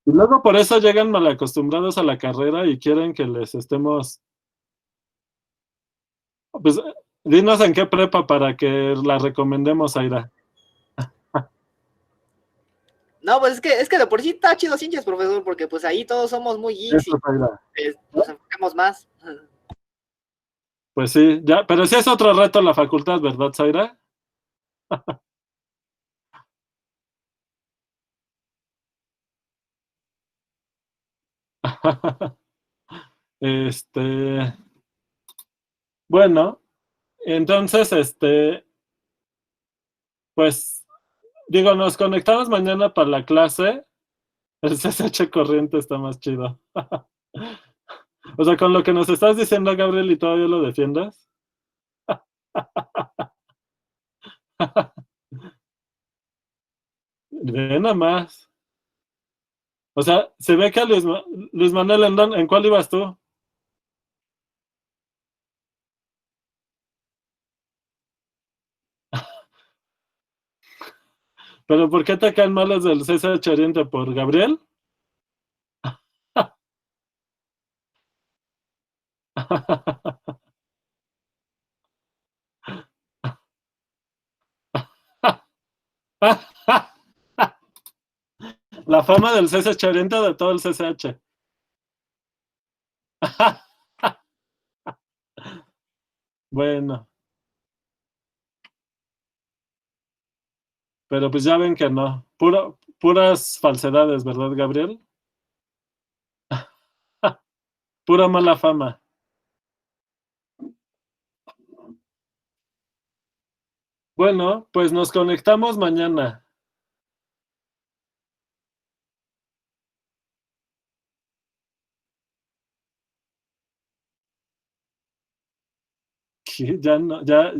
Y luego por eso llegan mal acostumbrados a la carrera y quieren que les estemos. Pues dinos en qué prepa para que la recomendemos, Aira. No, pues es que de por sí está chido ciencias, profesor, porque pues ahí todos somos muy geeks Eso, Aira. y nos enfocamos más. Pues sí, ya, pero sí es otro reto la facultad, ¿verdad, Zaira? Este, bueno, entonces, pues, digo, nos conectamos mañana para la clase. El CSH corriente está más chido. O sea, con lo que nos estás diciendo, Gabriel, y todavía lo defiendes. Ve nada más. O sea, se ve que a Luis Manuel, ¿en cuál ibas tú? ¿Pero por qué te caen mal los del CSH Oriente? ¿Por Gabriel? La fama del CSH Oriente de todo el CSH. Bueno, pero pues ya ven que no. Puras falsedades, ¿verdad, Gabriel? Pura mala fama. Bueno, pues nos conectamos mañana. Ya no, ya.